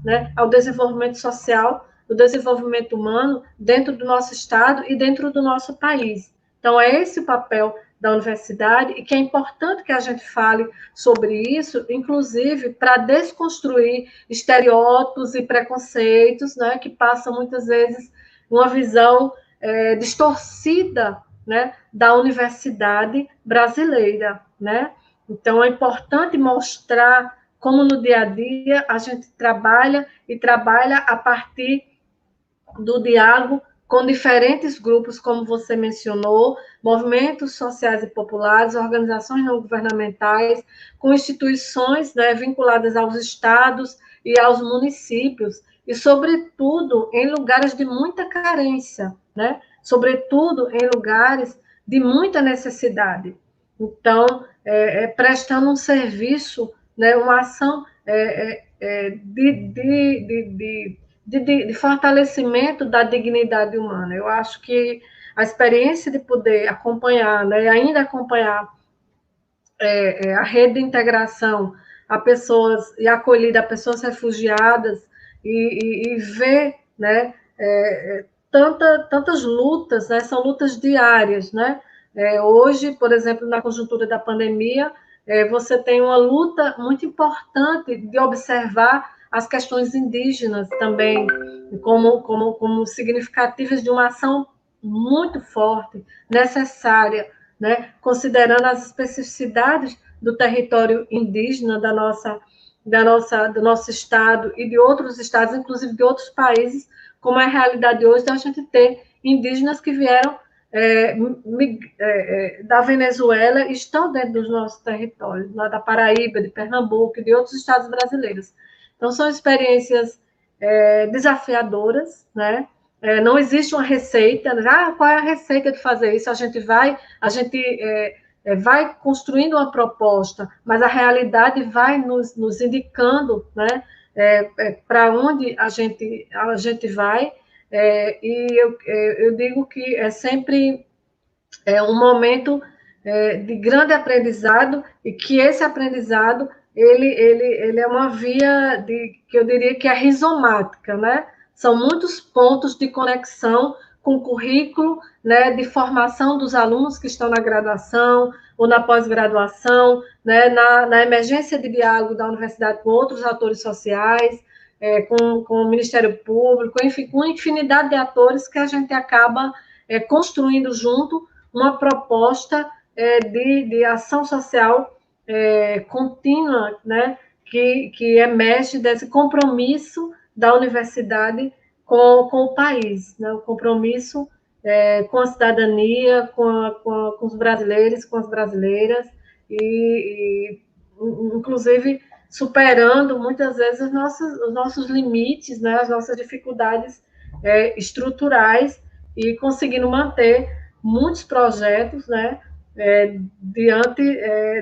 né, ao desenvolvimento social, o desenvolvimento humano dentro do nosso estado e dentro do nosso país. Então, é esse o papel da universidade, e que é importante que a gente fale sobre isso, inclusive para desconstruir estereótipos e preconceitos, né, que passam muitas vezes uma visão distorcida, né, da universidade brasileira, né? Então, é importante mostrar como no dia a dia a gente trabalha a partir do diálogo com diferentes grupos, como você mencionou, movimentos sociais e populares, organizações não governamentais, com instituições, né, vinculadas aos estados e aos municípios, e, sobretudo, em lugares de muita carência, né? Sobretudo em lugares de muita necessidade. Então, prestando um serviço, né, uma ação de fortalecimento da dignidade humana. Eu acho que a experiência de poder acompanhar, né, e ainda acompanhar a rede de integração a pessoas e acolhida a pessoas refugiadas e ver, né, tantas lutas, né, são lutas diárias, né? Hoje, por exemplo, na conjuntura da pandemia, você tem uma luta muito importante de observar as questões indígenas também como significativas de uma ação muito forte, necessária, né? Considerando as especificidades do território indígena do nosso estado e de outros estados, inclusive de outros países, como é a realidade hoje da gente ter indígenas que vieram da Venezuela e estão dentro dos nossos territórios, lá da Paraíba, de Pernambuco e de outros estados brasileiros. Então, são experiências desafiadoras, né? Não existe uma receita, qual é a receita de fazer isso? A gente vai construindo uma proposta, mas a realidade vai nos indicando, né, para onde a gente vai, e eu digo que é sempre um momento de grande aprendizado, e que esse aprendizado ele é uma via que eu diria que é rizomática, né? São muitos pontos de conexão com o currículo, né, de formação dos alunos que estão na graduação ou na pós-graduação, né, na emergência de diálogo da universidade com outros atores sociais, com o Ministério Público, enfim, com infinidade de atores que a gente acaba construindo junto uma proposta de ação social contínua, né, que emerge desse compromisso da universidade com o país, né, o compromisso com a cidadania, com os brasileiros, com as brasileiras, inclusive superando muitas vezes os nossos limites, né, as nossas dificuldades estruturais, e conseguindo manter muitos projetos, né, diante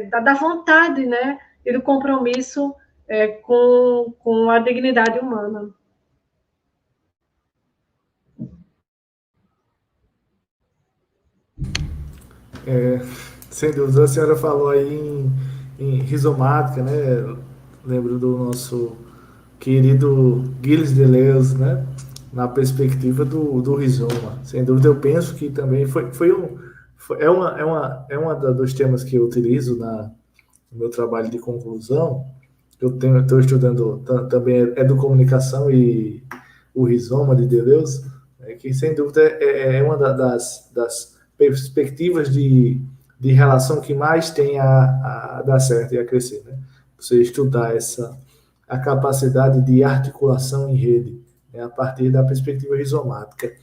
da vontade, né, e do compromisso com a dignidade humana. Sem dúvida, a senhora falou aí em rizomática, né? Lembro do nosso querido Gilles Deleuze, né? Na perspectiva do rizoma. Sem dúvida, eu penso que também é uma dos temas que eu utilizo no meu trabalho de conclusão. Eu estou estudando também educomunicação e o rizoma de Deleuze, que sem dúvida é uma das perspectivas de relação que mais tem a dar certo e a crescer, né? Você estudar a capacidade de articulação em rede, né, a partir da perspectiva rizomática.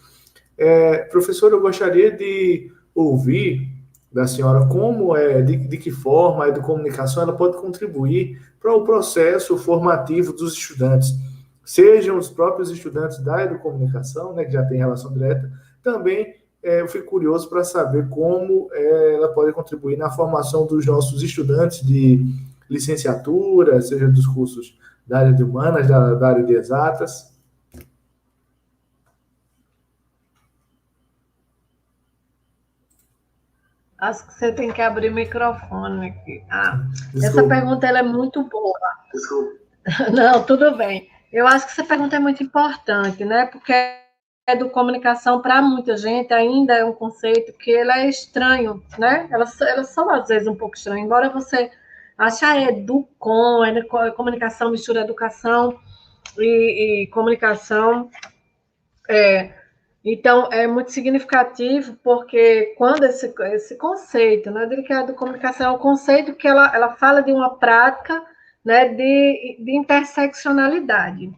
Professor, eu gostaria de ouvir da senhora como de que forma a educomunicação ela pode contribuir para o processo formativo dos estudantes, sejam os próprios estudantes da educomunicação, né, que já tem relação direta, também eu fico curioso para saber como ela pode contribuir na formação dos nossos estudantes de licenciatura, seja dos cursos da área de humanas, da área de exatas. Acho que você tem que abrir o microfone aqui. Essa pergunta ela é muito boa. Desculpa. Não, tudo bem. Eu acho que essa pergunta é muito importante, né? Porque Educomunicação, para muita gente, ainda é um conceito que ele é estranho, né? Elas são, às vezes, um pouco estranhas, embora você ache, educom, comunicação, mistura educação e comunicação. Então, é muito significativo, porque quando esse conceito, né, de que a educomunicação é um conceito que ela fala de uma prática, né, de interseccionalidade,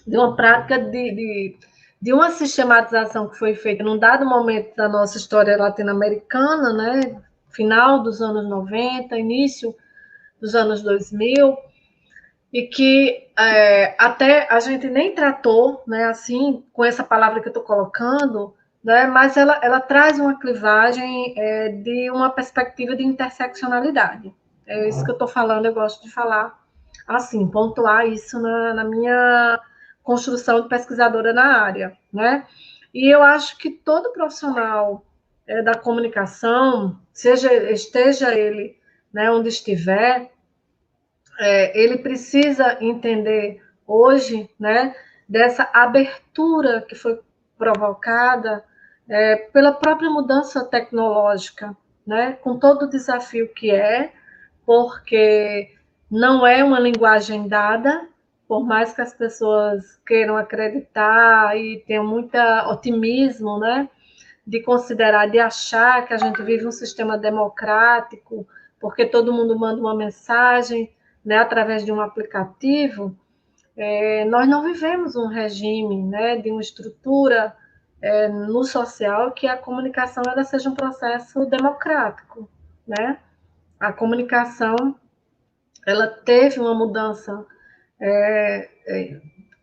de uma prática de uma sistematização que foi feita num dado momento da nossa história latino-americana, né, final dos anos 90, início dos anos 2000, e que até a gente nem tratou, né, assim, com essa palavra que eu estou colocando, né, mas ela traz uma clivagem de uma perspectiva de interseccionalidade. É isso que eu estou falando, eu gosto de falar assim, pontuar isso na minha construção de pesquisadora na área, né? E eu acho que todo profissional da comunicação, esteja ele, né, onde estiver, ele precisa entender hoje, né, dessa abertura que foi provocada pela própria mudança tecnológica, né, com todo o desafio que porque não é uma linguagem dada, por mais que as pessoas queiram acreditar e tenham muito otimismo, né, de considerar, de achar que a gente vive um sistema democrático, porque todo mundo manda uma mensagem, né, através de um aplicativo. Nós não vivemos um regime, né, de uma estrutura no social que a comunicação ela seja um processo democrático, né? A comunicação ela teve uma mudança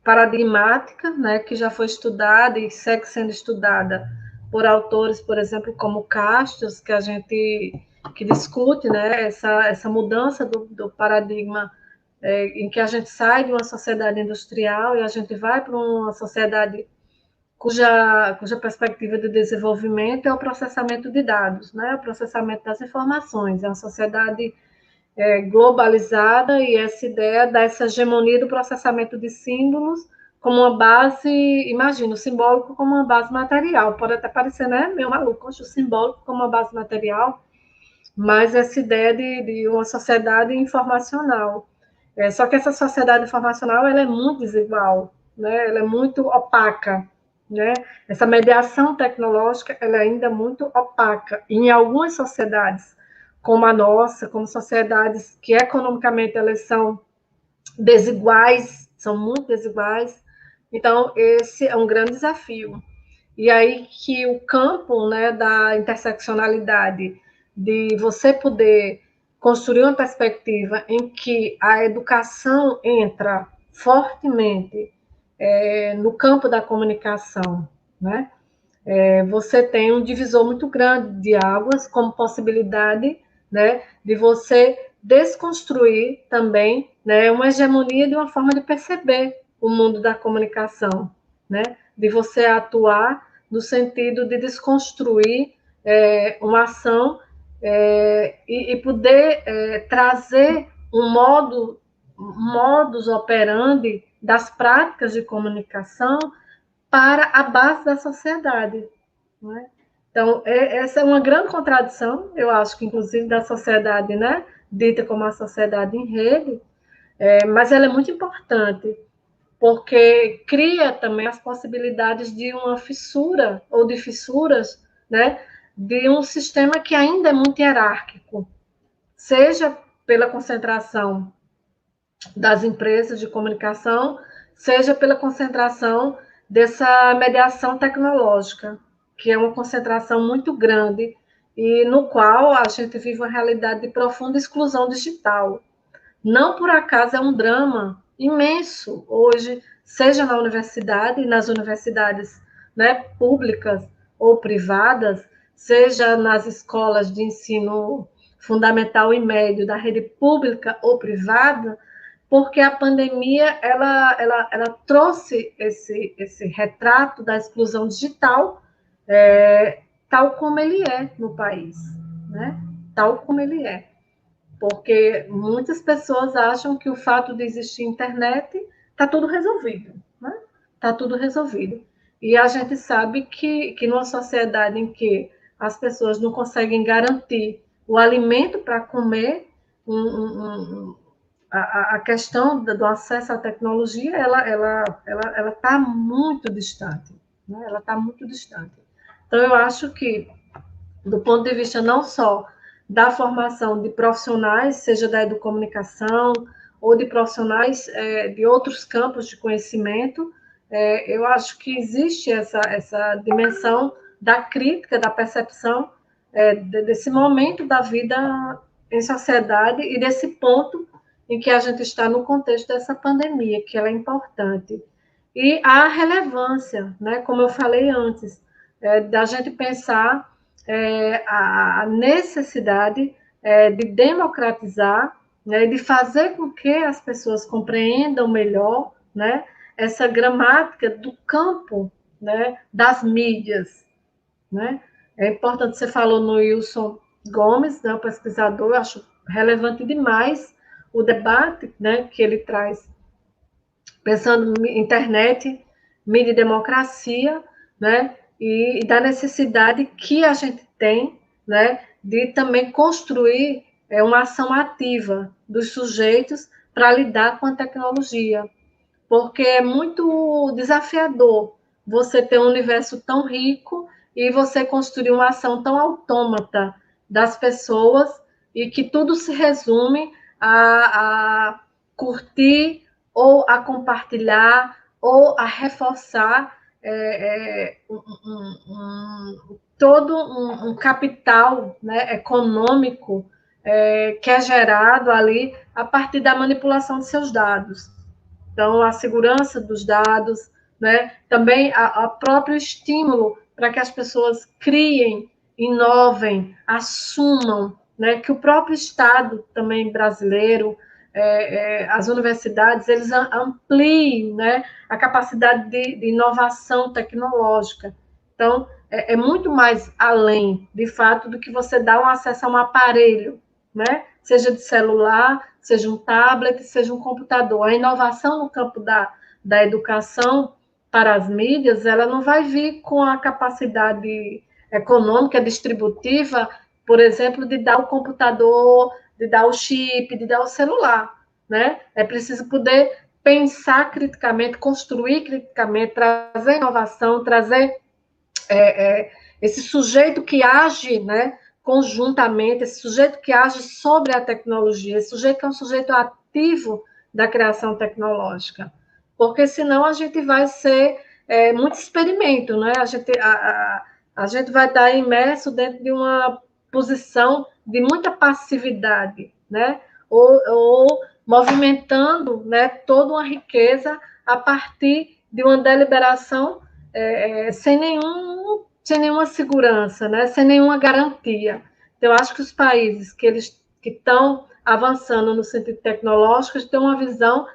paradigmática, né, que já foi estudada e segue sendo estudada por autores, por exemplo, como Castos, que a gente que discute, né, essa mudança do paradigma em que a gente sai de uma sociedade industrial e a gente vai para uma sociedade cuja perspectiva de desenvolvimento é o processamento de dados, né, o processamento das informações. É uma sociedade globalizada e essa ideia dessa hegemonia do processamento de símbolos como uma base, imagina, o simbólico como uma base material. Pode até parecer, né, meio maluco, o simbólico como uma base material, mas essa ideia de uma sociedade informacional. Só que essa sociedade informacional ela é muito desigual, né? Ela é muito opaca. Né? Essa mediação tecnológica ela é ainda muito opaca. E em algumas sociedades, como a nossa, como sociedades que economicamente elas são desiguais, são muito desiguais, então esse é um grande desafio. E aí que o campo, né, da interseccionalidade, de você poder construir uma perspectiva em que a educação entra fortemente no campo da comunicação, né? Você tem um divisor muito grande de águas como possibilidade, né, de você desconstruir também, né, uma hegemonia de uma forma de perceber o mundo da comunicação, né, de você atuar no sentido de desconstruir uma ação e poder trazer um modus operandi das práticas de comunicação para a base da sociedade. Não é? Então, essa é uma grande contradição, eu acho que, inclusive, da sociedade, né, dita como a sociedade em rede, mas ela é muito importante, porque cria também as possibilidades de uma fissura, ou de fissuras, né, de um sistema que ainda é muito hierárquico, seja pela concentração das empresas de comunicação, seja pela concentração dessa mediação tecnológica, que é uma concentração muito grande e no qual a gente vive uma realidade de profunda exclusão digital. Não por acaso é um drama imenso hoje, seja na universidade, nas universidades, né, públicas ou privadas, seja nas escolas de ensino fundamental e médio da rede pública ou privada, porque a pandemia ela trouxe esse retrato da exclusão digital tal como ele é no país, né? Tal como ele é. Porque muitas pessoas acham que o fato de existir internet está tudo resolvido, né? Está tudo resolvido. E a gente sabe que numa sociedade em que as pessoas não conseguem garantir o alimento para comer, a questão do acesso à tecnologia, ela está muito distante, né? Ela está muito distante. Então, eu acho que, do ponto de vista não só da formação de profissionais, seja da educomunicação ou de profissionais de outros campos de conhecimento, eu acho que existe essa dimensão da crítica, da percepção desse momento da vida em sociedade e desse ponto em que a gente está no contexto dessa pandemia, que ela é importante. E a relevância, né, como eu falei antes, da gente pensar a necessidade de democratizar, né, de fazer com que as pessoas compreendam melhor, né, essa gramática do campo, né, das mídias, né? É importante, você falou no Wilson Gomes, né, o pesquisador, eu acho relevante demais o debate, né, que ele traz, pensando em internet, mídia e democracia, né, e da necessidade que a gente tem, né, de também construir uma ação ativa dos sujeitos para lidar com a tecnologia, porque é muito desafiador você ter um universo tão rico e você construir uma ação tão autômata das pessoas e que tudo se resume a curtir ou a compartilhar ou a reforçar todo um capital, né, econômico que é gerado ali a partir da manipulação de seus dados. Então, a segurança dos dados, né? Também a próprio estímulo para que as pessoas criem, inovem, assumam, né? Que o próprio Estado também brasileiro, as universidades, eles ampliem, né? A capacidade de inovação tecnológica. Então, é muito mais além, de fato, do que você dar um acesso a um aparelho, né? Seja de celular, seja um tablet, seja um computador. A inovação no campo da educação para as mídias, ela não vai vir com a capacidade econômica, distributiva, por exemplo, de dar o computador, de dar o chip, de dar o celular, né? É preciso poder pensar criticamente, construir criticamente, trazer inovação, trazer esse sujeito que age, né, conjuntamente, esse sujeito que age sobre a tecnologia, esse sujeito que é um sujeito ativo da criação tecnológica, porque senão a gente vai ser muito experimento, né? A gente vai estar imerso dentro de uma posição de muita passividade, né? Ou movimentando, né, toda uma riqueza a partir de uma deliberação sem nenhuma segurança, né? Sem nenhuma garantia. Então, eu acho que os países que estão avançando no sentido tecnológico têm uma visão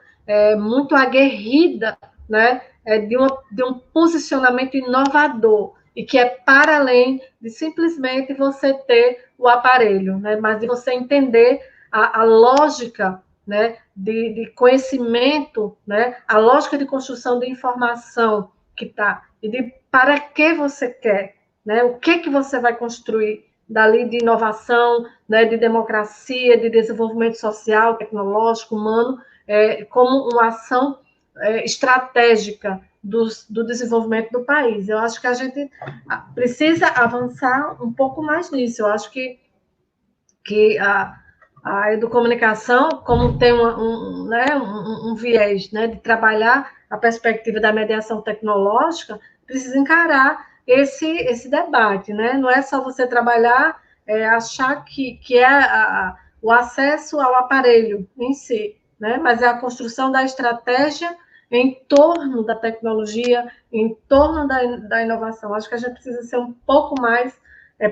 muito aguerrida, né? De um posicionamento inovador e que é para além de simplesmente você ter o aparelho, né? Mas de você entender a lógica, né? De conhecimento, né? A lógica de construção de informação que está e de para que você quer, né? O que você vai construir dali de inovação, né? De democracia, de desenvolvimento social, tecnológico, humano, como uma ação estratégica do desenvolvimento do país. Eu acho que a gente precisa avançar um pouco mais nisso. Eu acho que a educomunicação, como tem um viés, né, de trabalhar a perspectiva da mediação tecnológica, precisa encarar esse debate, né? Não é só você trabalhar, achar que é o acesso ao aparelho em si, né? Mas é a construção da estratégia em torno da tecnologia, em torno da inovação. Acho que a gente precisa ser um pouco mais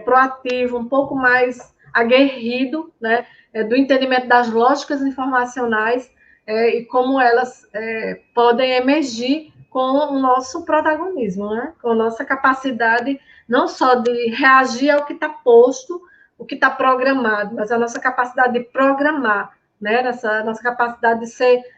proativo, um pouco mais aguerrido, né, do entendimento das lógicas informacionais e como elas podem emergir com o nosso protagonismo, né, com a nossa capacidade não só de reagir ao que está posto, o que está programado, mas a nossa capacidade de programar, né, essa nossa capacidade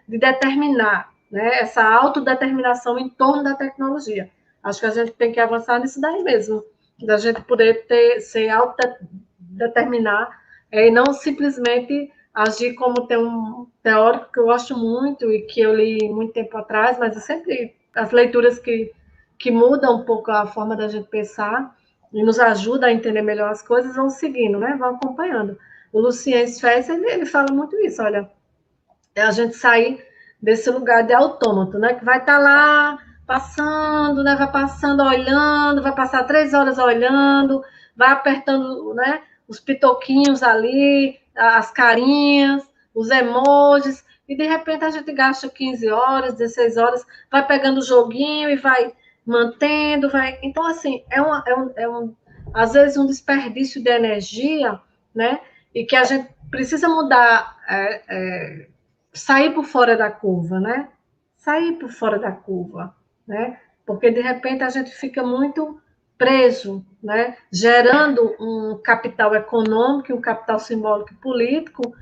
de determinar, né, essa autodeterminação em torno da tecnologia. Acho que a gente tem que avançar nisso daí mesmo, da gente poder ser autodeterminar e não simplesmente agir como tem um teórico que eu gosto muito e que eu li muito tempo atrás, mas eu sempre as leituras que mudam um pouco a forma da gente pensar e nos ajuda a entender melhor as coisas, vão seguindo, né? Vão acompanhando. O Lucien Fez, ele fala muito isso, olha, é a gente sair desse lugar de autômato, né? Que vai estar lá passando, né? Vai passando, olhando, vai passar 3 horas olhando, vai apertando, né? Os pitoquinhos ali, as carinhas, os emojis, e de repente a gente gasta 15 horas, 16 horas, vai pegando o joguinho e vai mantendo, vai. Então, assim, às vezes um desperdício de energia, né? E que a gente precisa mudar. Sair por fora da curva, né? Sair por fora da curva, né? Porque de repente a gente fica muito preso, né? Gerando um capital econômico, um capital simbólico e político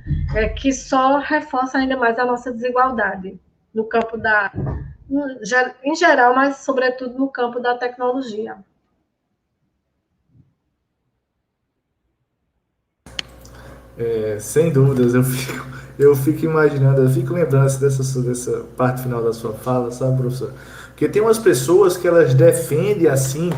que só reforça ainda mais a nossa desigualdade no campo em geral, mas sobretudo no campo da tecnologia. Sem dúvidas, eu fico imaginando, eu fico lembrando dessa parte final da sua fala, sabe, professor? Porque tem umas pessoas que elas defendem, assim,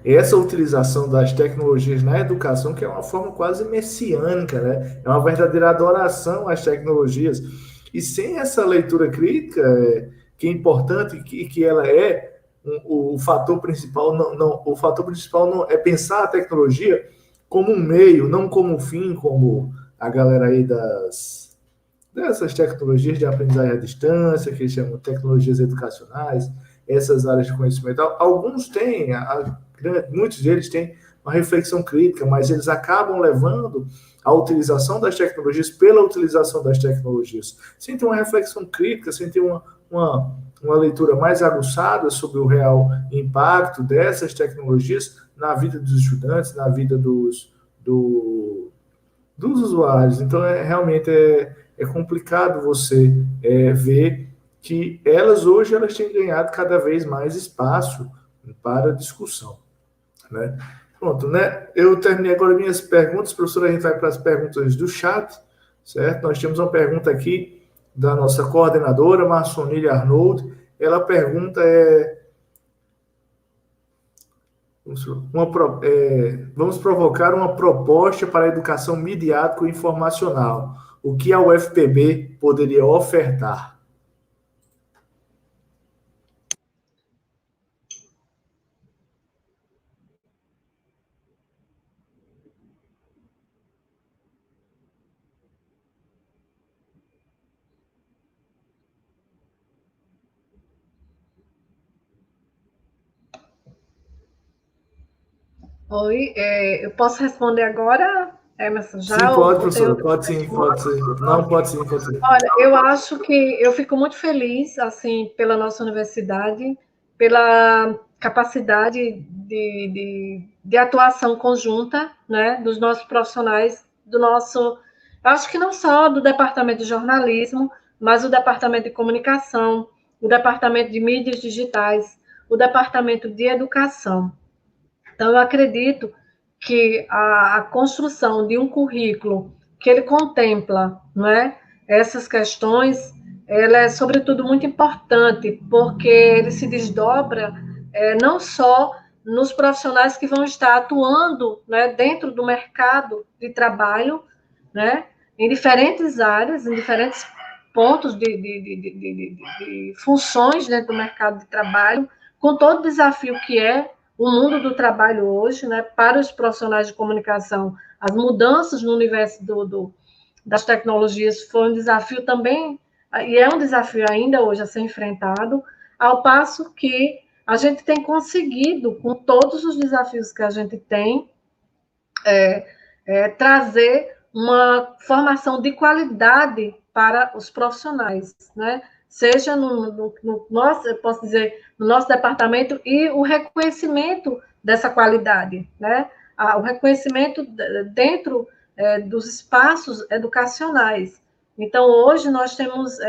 essa utilização das tecnologias na educação, que é uma forma quase messiânica, né? É uma verdadeira adoração às tecnologias. E sem essa leitura crítica, que é importante e que ela é o fator principal, o fator principal não é pensar a tecnologia como um meio, não como um fim, como a galera aí dessas tecnologias de aprendizagem à distância, que chamam de tecnologias educacionais, essas áreas de conhecimento. Alguns têm, muitos deles têm uma reflexão crítica, mas eles acabam levando a utilização das tecnologias pela utilização das tecnologias, sem ter uma reflexão crítica, sem ter uma leitura mais aguçada sobre o real impacto dessas tecnologias na vida dos estudantes, na vida dos usuários. Então, realmente é complicado você ver que elas têm ganhado cada vez mais espaço para discussão, né? Pronto, né? Eu terminei agora minhas perguntas, professora, a gente vai para as perguntas do chat, certo? Nós temos uma pergunta aqui da nossa coordenadora, Marçonilha Arnold. Ela pergunta vamos provocar uma proposta para a educação midiático-informacional. O que a UFPB poderia ofertar? Oi, eu posso responder agora, Emerson, já? Sim, pode, Ou tem professora. outra Pode sim, pode sim. Não, pode sim, pode sim. Olha, eu acho que eu fico muito feliz, assim, pela nossa universidade, pela capacidade de atuação conjunta, né, dos nossos profissionais, acho que não só do departamento de jornalismo, mas o departamento de comunicação, o departamento de mídias digitais, o departamento de educação. Então, eu acredito que a construção de um currículo que ele contempla, não é, essas questões, ela é, sobretudo, muito importante, porque ele se desdobra não só nos profissionais que vão estar atuando, né, dentro do mercado de trabalho, né, em diferentes áreas, em diferentes pontos de funções dentro do mercado de trabalho, com todo o desafio que é o mundo do trabalho hoje, né, para os profissionais de comunicação, as mudanças no universo das tecnologias foi um desafio também, e é um desafio ainda hoje a ser enfrentado, ao passo que a gente tem conseguido, com todos os desafios que a gente tem, trazer uma formação de qualidade para os profissionais, né? Seja no nosso, eu posso dizer, no nosso departamento, e o reconhecimento dessa qualidade, né? O reconhecimento dentro dos espaços educacionais. Então, hoje nós temos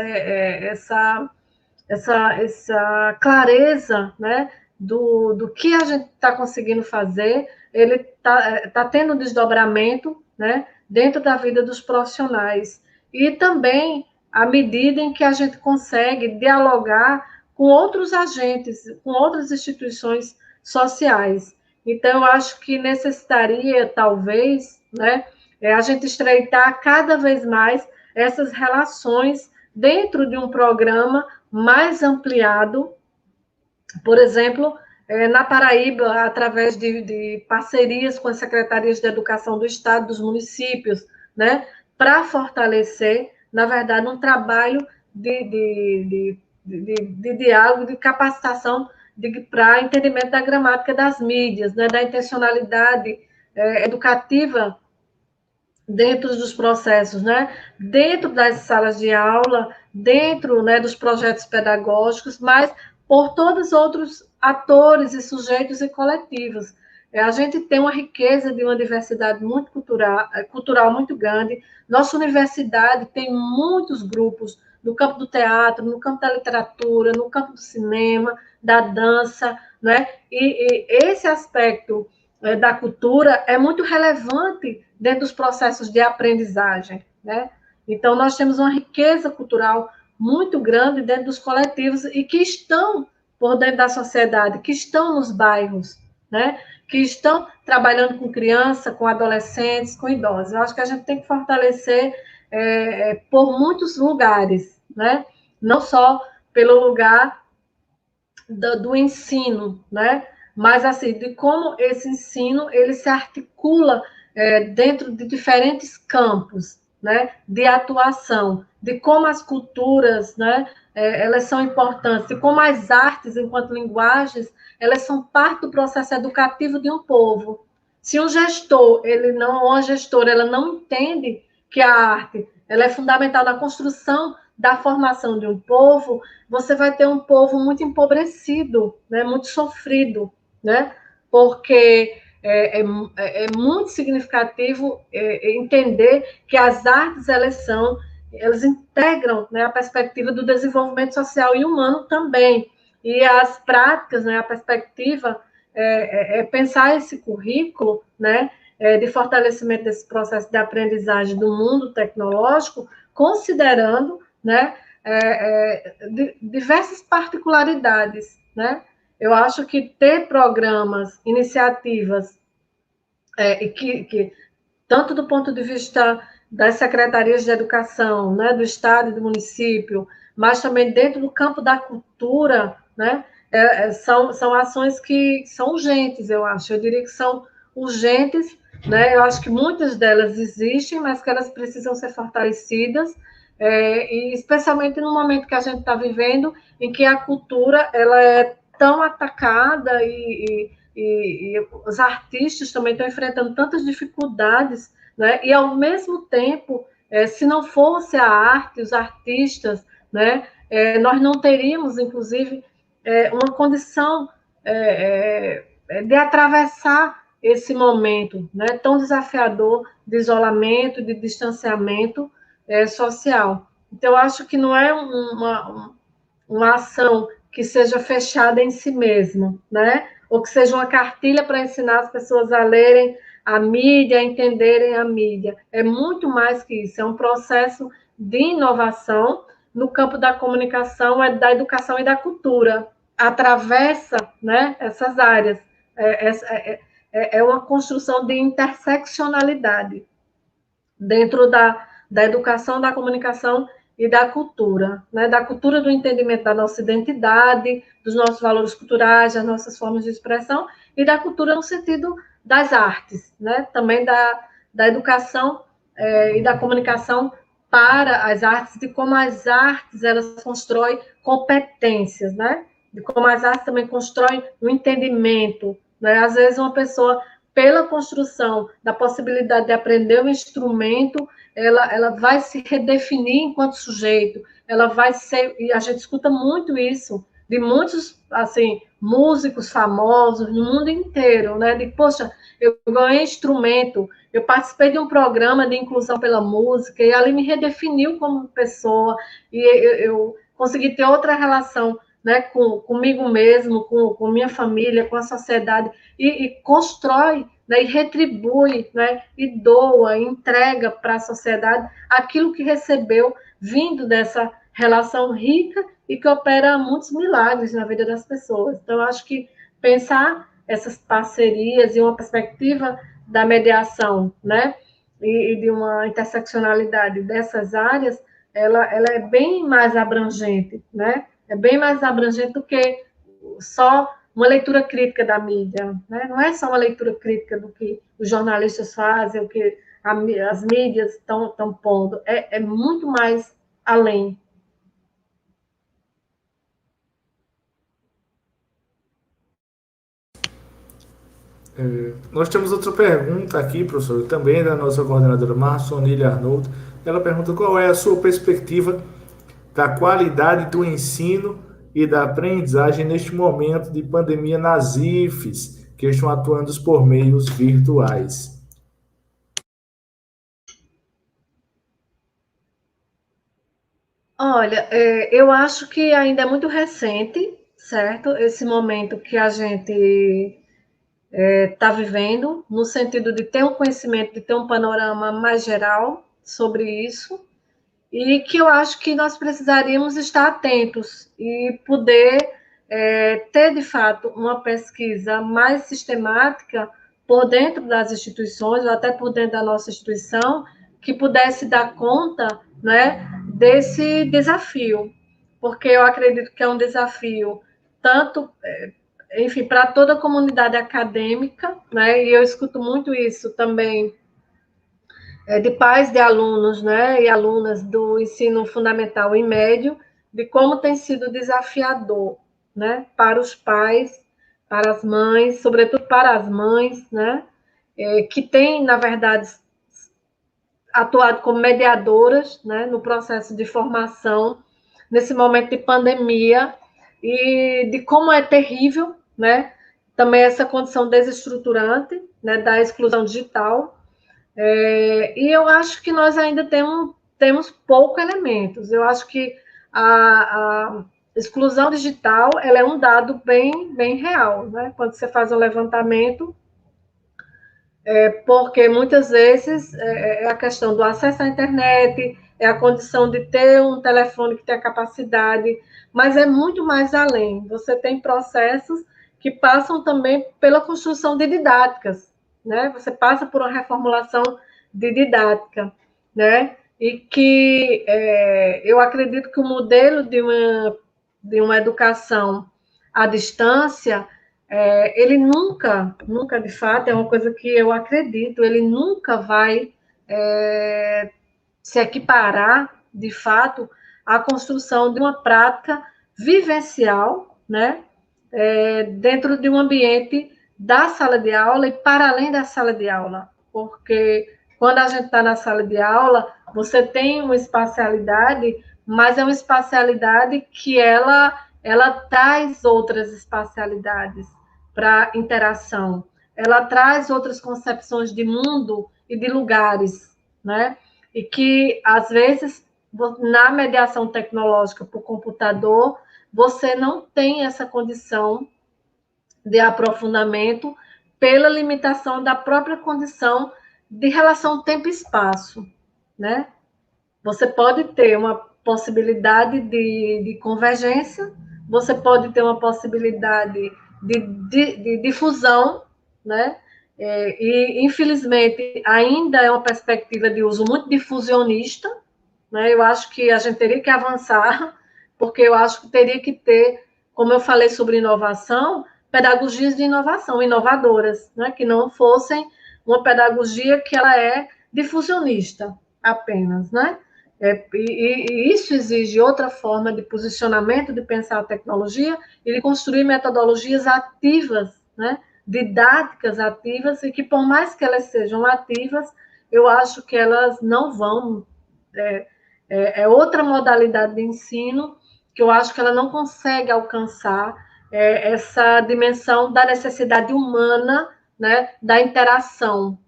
essa clareza, né, do que a gente está conseguindo fazer, ele está tendo um desdobramento, né, dentro da vida dos profissionais. E também à medida em que a gente consegue dialogar com outros agentes, com outras instituições sociais. Então, eu acho que necessitaria, talvez, né, a gente estreitar cada vez mais essas relações dentro de um programa mais ampliado, por exemplo, na Paraíba, através de parcerias com as secretarias de educação do Estado, dos municípios, né, para fortalecer, na verdade, um trabalho de diálogo, de capacitação para entendimento da gramática das mídias, né, da intencionalidade educativa dentro dos processos, né? Dentro das salas de aula, dentro, né, dos projetos pedagógicos, mas por todos os outros atores e sujeitos e coletivos. A gente tem uma riqueza de uma diversidade muito cultural muito grande. Nossa universidade tem muitos grupos no campo do teatro, no campo da literatura, no campo do cinema, da dança, né? E esse aspecto da cultura é muito relevante dentro dos processos de aprendizagem, né? Então, nós temos uma riqueza cultural muito grande dentro dos coletivos e que estão por dentro da sociedade, que estão nos bairros, né? Que estão trabalhando com criança, com adolescentes, com idosos. Eu acho que a gente tem que fortalecer por muitos lugares, né? Não só pelo lugar do ensino, né? Mas assim, de como esse ensino ele se articula dentro de diferentes campos, né? De atuação, de como as culturas, né? Elas são importantes, de como as artes, enquanto linguagens, elas são parte do processo educativo de um povo. Se um gestor, ele não, ou uma gestora, ela não entende que a arte ela é fundamental na construção da formação de um povo, você vai ter um povo muito empobrecido, né, muito sofrido, né, porque é muito significativo entender que as artes elas integram, né, a perspectiva do desenvolvimento social e humano também, e as práticas, né, a perspectiva pensar esse currículo, né, de fortalecimento desse processo de aprendizagem do mundo tecnológico, considerando, né, diversas particularidades, né? Eu acho que ter programas, iniciativas, que tanto do ponto de vista das secretarias de educação, né, do Estado e do município, mas também dentro do campo da cultura, né, são ações que são urgentes, eu acho. Eu diria que são urgentes, né? Eu acho que muitas delas existem, mas que elas precisam ser fortalecidas, e especialmente no momento que a gente está vivendo, em que a cultura ela é tão atacada e os artistas também estão enfrentando tantas dificuldades, né? E ao mesmo tempo, se não fosse a arte, os artistas, né, nós não teríamos, inclusive, uma condição de atravessar esse momento, né, tão desafiador de isolamento, de distanciamento social. Então, eu acho que não é uma ação que seja fechada em si mesma, né? Ou que seja uma cartilha para ensinar as pessoas a lerem a mídia, a entenderem a mídia. É muito mais que isso, é um processo de inovação no campo da comunicação, da educação e da cultura. Atravessa, né, essas áreas. É uma construção de interseccionalidade dentro da educação, da comunicação e da cultura, né? Da cultura do entendimento da nossa identidade, dos nossos valores culturais, das nossas formas de expressão, e da cultura no sentido das artes, né? Também da educação e da comunicação para as artes, de como as artes elas constroem competências, né? De como as artes também constroem o entendimento, né? Às vezes uma pessoa, pela construção da possibilidade de aprender um instrumento, ela vai se redefinir enquanto sujeito, ela vai ser, e a gente escuta muito isso, de muitos, assim, músicos famosos no mundo inteiro, né, de, poxa, eu ganhei instrumento, eu participei de um programa de inclusão pela música, e ali me redefiniu como pessoa, e eu consegui ter outra relação né, comigo mesmo, com minha família, com a sociedade, e constrói, né, e retribui, né, e doa, e entrega para a sociedade aquilo que recebeu vindo dessa relação rica e que opera muitos milagres na vida das pessoas. Então, eu acho que pensar essas parcerias e uma perspectiva da mediação, né, e de uma interseccionalidade dessas áreas, ela é bem mais abrangente, né? É bem mais abrangente do que só uma leitura crítica da mídia, né? Não é só uma leitura crítica do que os jornalistas fazem, o que as mídias estão pondo, é muito mais além. Nós temos outra pergunta aqui, professor, também da nossa coordenadora Marcionília Arnoldo. Ela pergunta qual é a sua perspectiva da qualidade do ensino e da aprendizagem neste momento de pandemia nas IFES, que estão atuando por meios virtuais. Olha, eu acho que ainda é muito recente, certo? Esse momento que a gente está vivendo, no sentido de ter um conhecimento, de ter um panorama mais geral sobre isso, e que eu acho que nós precisaríamos estar atentos e poder ter, de fato, uma pesquisa mais sistemática por dentro das instituições, ou até por dentro da nossa instituição, que pudesse dar conta, né, desse desafio, porque eu acredito que é um desafio tanto enfim, para toda a comunidade acadêmica, né? E eu escuto muito isso também de pais de alunos, né? E alunas do ensino fundamental e médio, de como tem sido desafiador, né? Para os pais, para as mães, sobretudo para as mães, né? Que têm, na verdade, atuado como mediadoras, né? No processo de formação nesse momento de pandemia e de como é terrível, né? Também essa condição desestruturante, né, da exclusão digital. E eu acho que nós ainda temos poucos elementos. Eu acho que a exclusão digital ela é um dado bem real, né? Quando você faz um levantamento, porque muitas vezes é a questão do acesso à internet, é a condição de ter um telefone que tenha capacidade, mas é muito mais além. Você tem processos que passam também pela construção de didáticas, né? Você passa por uma reformulação de didática, né? E que eu acredito que o modelo de uma educação à distância ele nunca, de fato, é uma coisa que eu acredito, ele nunca vai se equiparar, de fato, à construção de uma prática vivencial, né, dentro de um ambiente da sala de aula e para além da sala de aula, porque quando a gente está na sala de aula, você tem uma espacialidade, mas é uma espacialidade que ela traz outras espacialidades para interação, ela traz outras concepções de mundo e de lugares, né? E que, às vezes, na mediação tecnológica por computador, você não tem essa condição de aprofundamento pela limitação da própria condição de relação tempo e espaço, né? Você pode ter uma possibilidade de convergência, você pode ter uma possibilidade de difusão, né? E, infelizmente, ainda é uma perspectiva de uso muito difusionista, né? Eu acho que a gente teria que avançar, porque eu acho que teria que ter, como eu falei sobre inovação, pedagogias de inovação, inovadoras, né? Que não fossem uma pedagogia que ela é difusionista apenas, né? E isso exige outra forma de posicionamento, de pensar a tecnologia e de construir metodologias ativas, né? Didáticas ativas, e que, por mais que elas sejam ativas, eu acho que elas não vão outra modalidade de ensino que eu acho que ela não consegue alcançar essa dimensão da necessidade humana, né, da interação,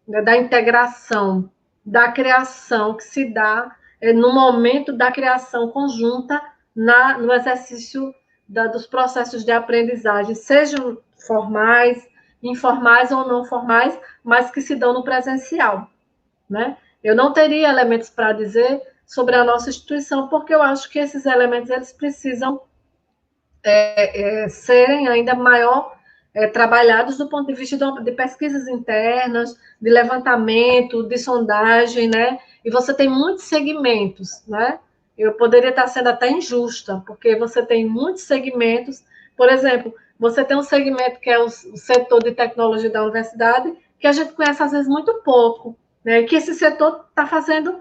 né, da integração, da criação que se dá no momento da criação conjunta no exercício dos processos de aprendizagem, sejam formais, informais ou não formais, mas que se dão no presencial, né? Eu não teria elementos para dizer sobre a nossa instituição, porque eu acho que esses elementos eles precisam serem ainda maior trabalhados do ponto de vista de pesquisas internas, de levantamento, de sondagem, né? E você tem muitos segmentos, né? Eu poderia estar sendo até injusta, porque você tem muitos segmentos. Por exemplo, você tem um segmento que é o setor de tecnologia da universidade, que a gente conhece às vezes muito pouco, né? Que esse setor está fazendo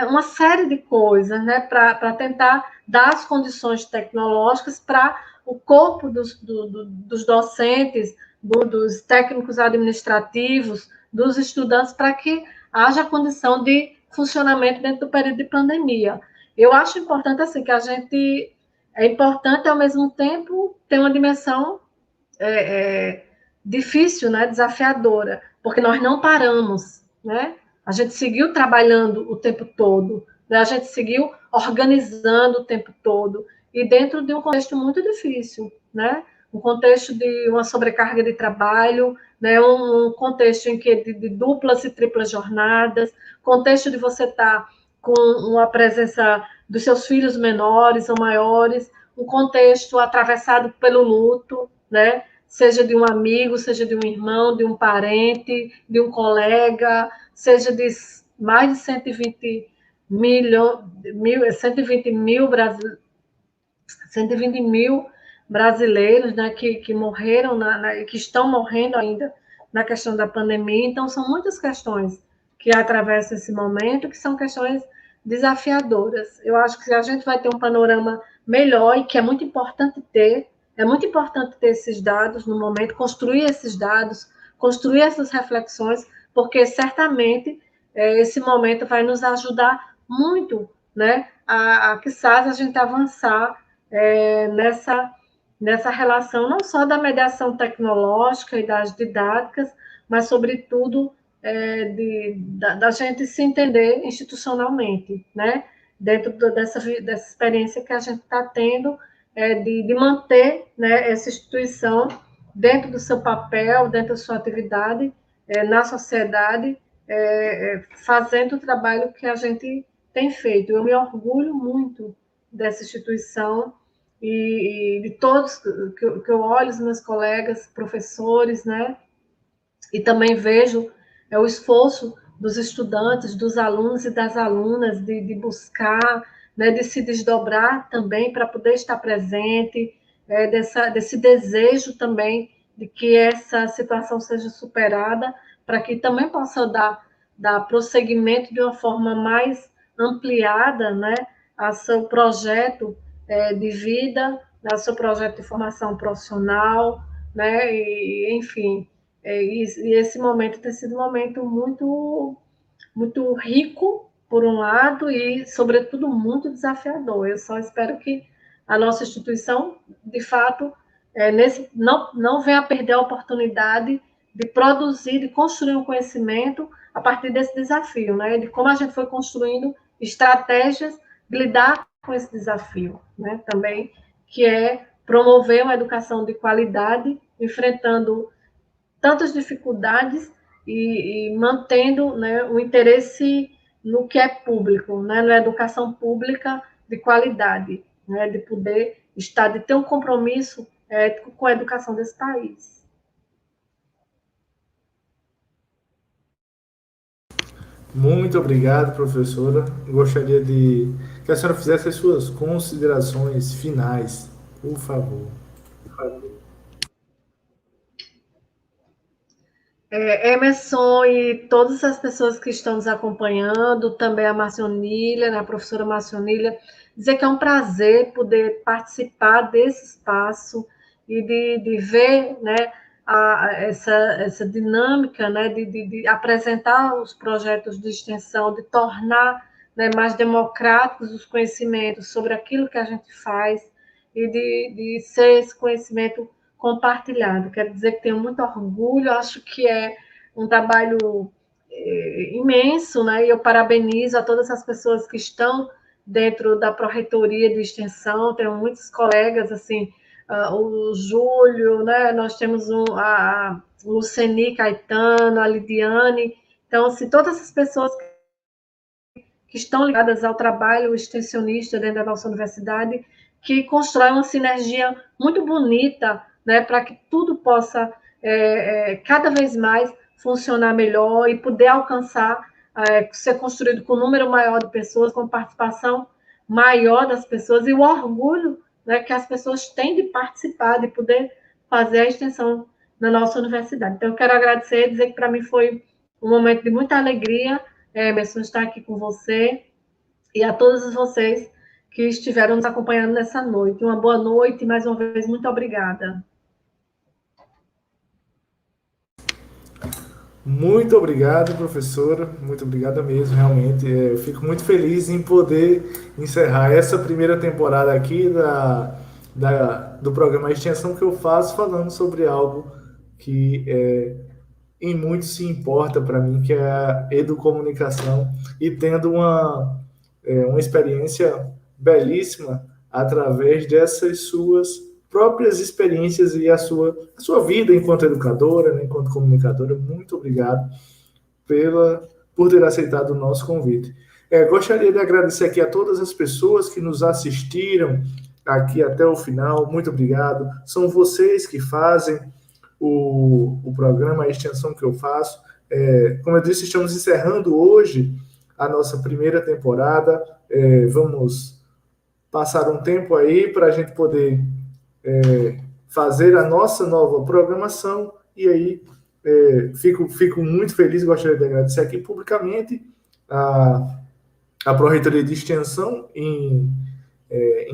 uma série de coisas, né? Para tentar dar as condições tecnológicas para o corpo dos docentes, dos técnicos administrativos, dos estudantes, para que haja condição de funcionamento dentro do período de pandemia. Eu acho importante assim que a gente é importante ao mesmo tempo ter uma dimensão difícil, né, desafiadora, porque nós não paramos, né? A gente seguiu trabalhando o tempo todo, né? A gente seguiu organizando o tempo todo e dentro de um contexto muito difícil, né? Um contexto de uma sobrecarga de trabalho, né? Um contexto em que de duplas e triplas jornadas, contexto de você estar com uma presença dos seus filhos menores ou maiores, um contexto atravessado pelo luto, né? Seja de um amigo, seja de um irmão, de um parente, de um colega, seja de mais de 120 mil, 120 mil brasileiros, né, que morreram, que estão morrendo ainda na questão da pandemia. Então, são muitas questões que atravessam esse momento, que são questões desafiadoras. Eu acho que a gente vai ter um panorama melhor e que é muito importante ter esses dados no momento, construir esses dados, construir essas reflexões, porque certamente esse momento vai nos ajudar muito, né, quizás a gente avançar nessa relação não só da mediação tecnológica e das didáticas, mas, sobretudo, da gente se entender institucionalmente, né? Dentro dessa experiência que a gente está tendo, de manter, né, essa instituição dentro do seu papel, dentro da sua atividade na sociedade, fazendo o trabalho que a gente tem feito. Eu me orgulho muito dessa instituição e de todos que eu olho, os meus colegas, professores, né? E também vejo o esforço dos estudantes, dos alunos e das alunas de buscar, né, de se desdobrar também para poder estar presente, desse desejo também de que essa situação seja superada, para que também possa dar prosseguimento de uma forma mais ampliada, né, a seu projeto de vida, ao seu projeto de formação profissional, né, e, enfim, e esse momento tem sido um momento muito, muito rico, por um lado, e, sobretudo, muito desafiador. Eu só espero que a nossa instituição, de fato, não venha a perder a oportunidade de produzir, de construir um conhecimento a partir desse desafio, né? De como a gente foi construindo estratégias de lidar com esse desafio, né? Também, que é promover uma educação de qualidade, enfrentando tantas dificuldades e mantendo, né, o interesse no que é público, né, na educação pública de qualidade, né, de poder estar, de ter um compromisso ético com a educação desse país. Muito obrigado, professora. Gostaria de que a senhora fizesse as suas considerações finais, por favor. Emerson e todas as pessoas que estão nos acompanhando, também a Marcionília, né, a professora Marcionília, dizer que é um prazer poder participar desse espaço e de ver, né, essa dinâmica, né, de apresentar os projetos de extensão, de tornar, né, mais democráticos os conhecimentos sobre aquilo que a gente faz e de ser esse conhecimento compartilhado. Quero dizer que tenho muito orgulho, acho que é um trabalho imenso, né? E eu parabenizo a todas as pessoas que estão dentro da Pró-Reitoria de Extensão, tenho muitos colegas, assim, o Júlio, né? Nós temos a Luceni Caetano, a Lidiane. Então, assim, todas essas pessoas que estão ligadas ao trabalho extensionista dentro da nossa universidade, que constroem uma sinergia muito bonita, né, para que tudo possa cada vez mais funcionar melhor e poder alcançar, ser construído com um número maior de pessoas, com participação maior das pessoas e o orgulho, né, que as pessoas têm de participar, de poder fazer a extensão na nossa universidade. Então, eu quero agradecer e dizer que para mim foi um momento de muita alegria, Emerson, estar aqui com você e a todos vocês que estiveram nos acompanhando nessa noite. Uma boa noite e, mais uma vez, muito obrigada. Muito obrigado, professora. Muito obrigado mesmo, realmente. Eu fico muito feliz em poder encerrar essa primeira temporada aqui do programa Extensão que eu faço, falando sobre algo que em muito se importa para mim, que é a educomunicação, e tendo uma experiência belíssima através dessas suas próprias experiências e a sua vida enquanto educadora, né, enquanto comunicadora. Muito obrigado por ter aceitado o nosso convite. Gostaria de agradecer aqui a todas as pessoas que nos assistiram aqui até o final. Muito obrigado. São vocês que fazem o programa, a extensão que eu faço. Como eu disse, estamos encerrando hoje a nossa primeira temporada. Vamos passar um tempo aí para a gente poder fazer a nossa nova programação, e aí fico muito feliz, gostaria de agradecer aqui publicamente a Pró-Reitoria de Extensão, em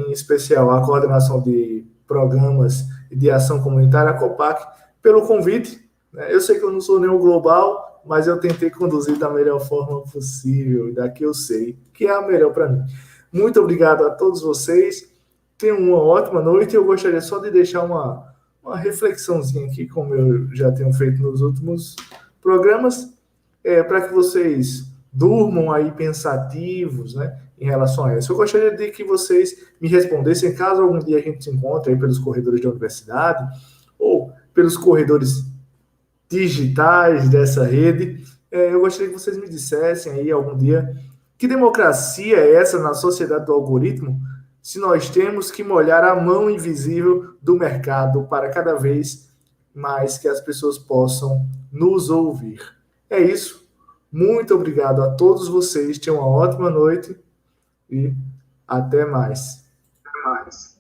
especial a Coordenação de Programas de Ação Comunitária, a COPAC, pelo convite. Eu sei que eu não sou nenhum global, mas eu tentei conduzir da melhor forma possível, daqui eu sei que é a melhor para mim. Muito obrigado a todos vocês, tenham uma ótima noite. Eu gostaria só de deixar uma reflexãozinha aqui, como eu já tenho feito nos últimos programas, para que vocês durmam aí pensativos, né, em relação a isso. Eu gostaria de que vocês me respondessem, caso algum dia a gente se encontre aí pelos corredores da universidade, ou pelos corredores digitais dessa rede, eu gostaria que vocês me dissessem aí algum dia que democracia é essa na sociedade do algoritmo, se nós temos que molhar a mão invisível do mercado para cada vez mais que as pessoas possam nos ouvir. É isso. Muito obrigado a todos vocês. Tenham uma ótima noite e até mais. Até mais.